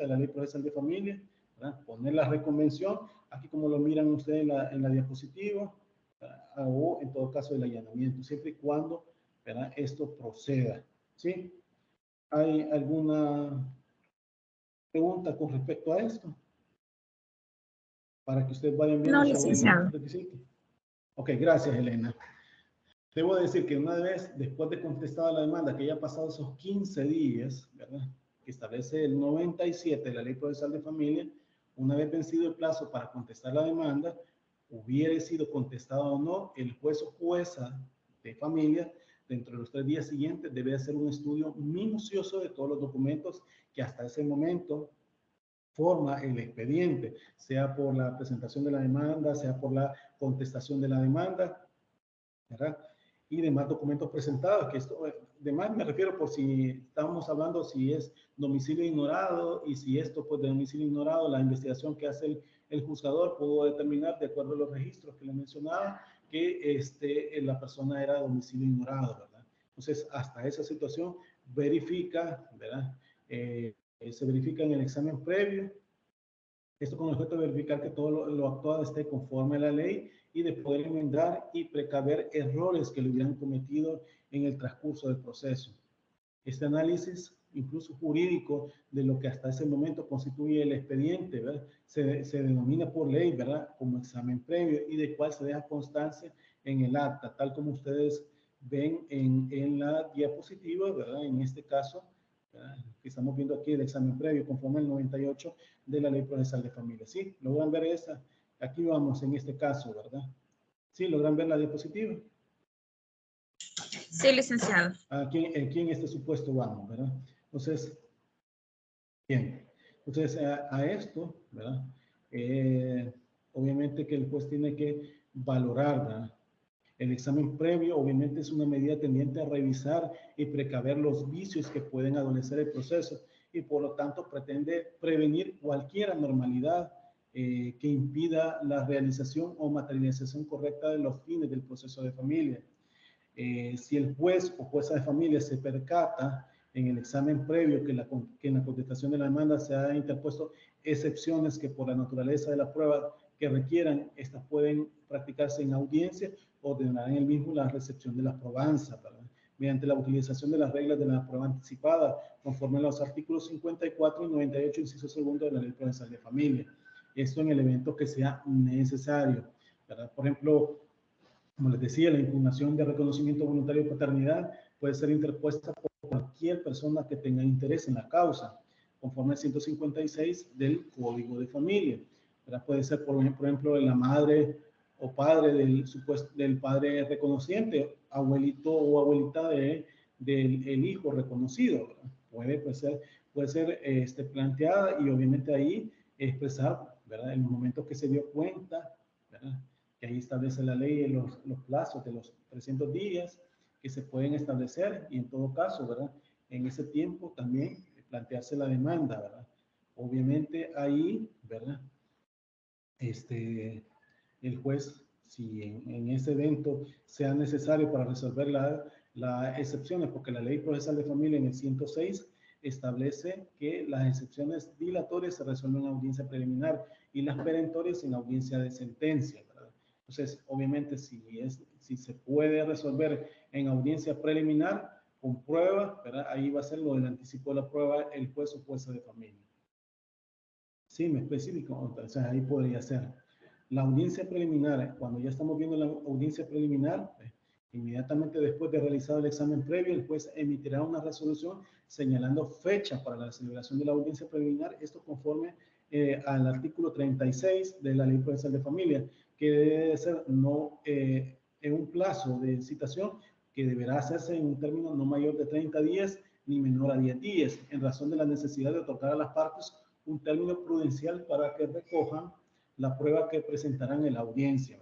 de la Ley Procesal de Familia, ¿verdad? Poner la reconvención, aquí como lo miran ustedes en la diapositiva, ¿verdad? O en todo caso el allanamiento, siempre y cuando, ¿verdad?, esto proceda, ¿sí? ¿Hay alguna pregunta con respecto a esto? Para que ustedes vayan viendo No, sobre licenciado. los requisitos. Ok, gracias, Elena. Debo decir que una vez, después de contestada la demanda, que haya pasado esos 15 días, ¿verdad?, que establece el 97 de la Ley Procesal de Familia, una vez vencido el plazo para contestar la demanda, hubiere sido contestada o no, el juez o jueza de familia, dentro de los 3 días siguientes, debe hacer un estudio minucioso de todos los documentos que hasta ese momento forma el expediente, sea por la presentación de la demanda, sea por la contestación de la demanda, ¿verdad?, y demás documentos presentados, que esto, demás me refiero por si estamos hablando si es domicilio ignorado, y si esto, pues, de domicilio ignorado, la investigación que hace el juzgador pudo determinar, de acuerdo a los registros que le mencionaba, que la persona era de domicilio ignorado, ¿verdad? Entonces, hasta esa situación verifica, ¿verdad? Se verifica en el examen previo, esto con el objeto de verificar que todo lo actuado esté conforme a la ley y de poder enmendar y precaver errores que le hubieran cometido en el transcurso del proceso. Este análisis, incluso jurídico, de lo que hasta ese momento constituye el expediente, ¿verdad?, se denomina por ley, ¿verdad?, como examen previo, y de cual se deja constancia en el acta, tal como ustedes ven en la diapositiva, ¿verdad?, en este caso, ¿verdad?, que estamos viendo aquí el examen previo, conforme al 98 de la Ley Procesal de Familia. ¿Sí? ¿Logran ver esta? Aquí vamos en este caso, ¿verdad? ¿Sí? ¿Logran ver la diapositiva? Sí, licenciado. Aquí en este supuesto vamos, ¿verdad? Entonces, bien. Entonces, a esto, ¿verdad? Obviamente que el juez tiene que valorar, ¿verdad? El examen previo, obviamente, es una medida tendiente a revisar y precaver los vicios que pueden adolecer el proceso y, por lo tanto, pretende prevenir cualquier anormalidad que impida la realización o materialización correcta de los fines del proceso de familia. Si el juez o jueza de familia se percata en el examen previo que en la contestación de la demanda se ha interpuesto excepciones que por la naturaleza de la prueba que requieran, estas pueden practicarse en audiencia, ordenará en el mismo la recepción de la probanza, ¿verdad?, mediante la utilización de las reglas de la prueba anticipada, conforme a los artículos 54 y 98, inciso segundo de la Ley Procesal de Familia. Esto en el evento que sea necesario, ¿verdad? Por ejemplo, como les decía, la impugnación de reconocimiento voluntario de paternidad puede ser interpuesta por cualquier persona que tenga interés en la causa, conforme al 156 del Código de Familia, ¿verdad? Puede ser, por ejemplo, la madre o padre del padre reconociente, abuelito o abuelita del hijo reconocido, ¿verdad? Puede ser planteada, y obviamente ahí expresar, ¿verdad?, en los momentos que se dio cuenta, ¿verdad?, que ahí establece la ley los plazos de los 300 días que se pueden establecer, y en todo caso, ¿verdad?, en ese tiempo también plantearse la demanda, ¿verdad? Obviamente ahí, ¿verdad?, el juez, si en ese evento sea necesario para resolver las excepciones, porque la Ley Procesal de Familia en el 106 establece que las excepciones dilatorias se resuelven en audiencia preliminar y las perentorias en audiencia de sentencia, ¿verdad? Entonces, obviamente, si se puede resolver en audiencia preliminar con prueba, ¿verdad? Ahí va a ser lo del anticipo de la prueba el juez o jueza de familia. Sí, me especifico, entonces ahí podría ser. La audiencia preliminar, cuando ya estamos viendo la audiencia preliminar, inmediatamente después de realizado el examen previo, el juez emitirá una resolución señalando fecha para la celebración de la audiencia preliminar, esto conforme al artículo 36 de la Ley Procesal de Familia, que debe ser no en un plazo de citación que deberá hacerse en un término no mayor de 30 días ni menor a 10 días, en razón de la necesidad de otorgar a las partes un término prudencial para que recojan la prueba que presentarán en la audiencia.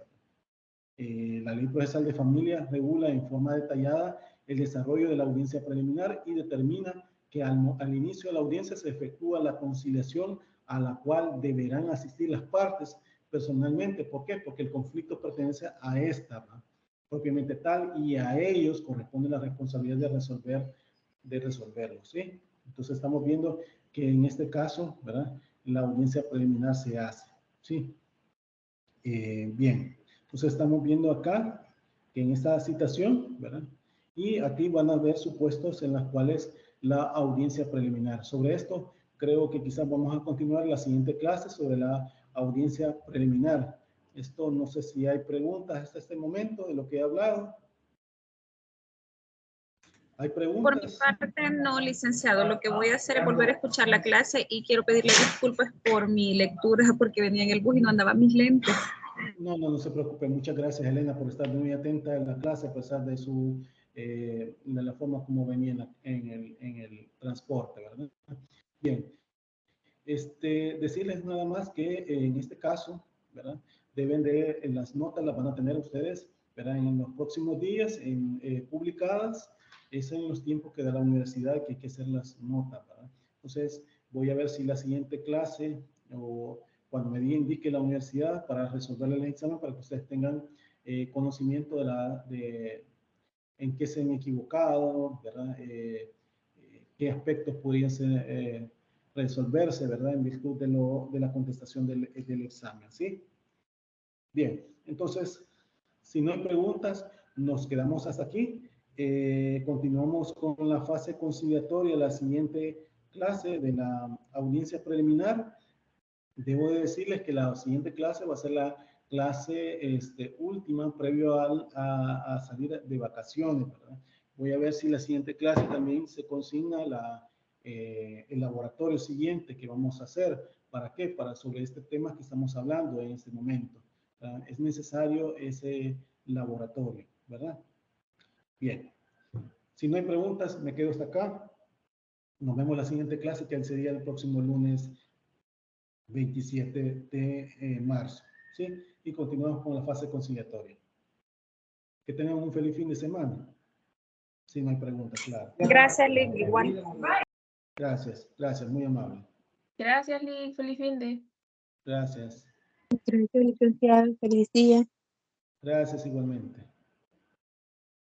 La Ley Procesal de Familia regula en forma detallada el desarrollo de la audiencia preliminar y determina que al inicio de la audiencia se efectúa la conciliación a la cual deberán asistir las partes personalmente. ¿Por qué? Porque el conflicto pertenece a esta, ¿verdad? Propiamente tal, y a ellos corresponde la responsabilidad de resolverlo, ¿sí? Entonces estamos viendo que en este caso, ¿verdad? La audiencia preliminar se hace, ¿sí? Bien, entonces estamos viendo acá que en esta citación, ¿verdad? Y aquí van a ver supuestos en los cuales la audiencia preliminar. Sobre esto, creo que quizás vamos a continuar la siguiente clase sobre la audiencia preliminar. Esto no sé si hay preguntas hasta este momento de lo que he hablado. ¿Hay preguntas? Por mi parte, no, licenciado. Lo que voy a hacer es volver a escuchar la clase y quiero pedirle disculpas por mi lectura porque venía en el bus y no andaba mis lentes. No se preocupe. Muchas gracias, Elena, por estar muy atenta en la clase a pesar de de la forma como venía en el transporte, ¿verdad? Bien. Decirles nada más que en este caso, ¿verdad? Deben de, las notas las van a tener ustedes, ¿verdad? En los próximos días, publicadas. Es en los tiempos que da la universidad que hay que hacer las notas, ¿verdad? Entonces, voy a ver si la siguiente clase o cuando me indique la universidad para resolver el examen para que ustedes tengan conocimiento de en qué se han equivocado, ¿verdad? Qué aspectos podrían ser resolverse, ¿verdad? En virtud de la contestación del examen, ¿sí? Bien, entonces, si no hay preguntas, nos quedamos hasta aquí. Continuamos con la fase conciliatoria, la siguiente clase de la audiencia preliminar. Debo de decirles que la siguiente clase va a ser la clase última previo a salir de vacaciones, ¿verdad? Voy a ver si la siguiente clase también se consigna el laboratorio siguiente que vamos a hacer. ¿Para qué? Para sobre este tema que estamos hablando en este momento, ¿verdad? Es necesario ese laboratorio, ¿verdad? Bien. Si no hay preguntas, me quedo hasta acá. Nos vemos la siguiente clase, que sería el próximo lunes 27 de marzo, ¿sí? Y continuamos con la fase conciliatoria. Que tengan un feliz fin de semana. Si no hay preguntas, claro. Gracias, Lick. Igual. Gracias, muy amable. Gracias, Lick. Feliz fin de. Gracias. Gracias, licenciado. Feliz día. Gracias igualmente.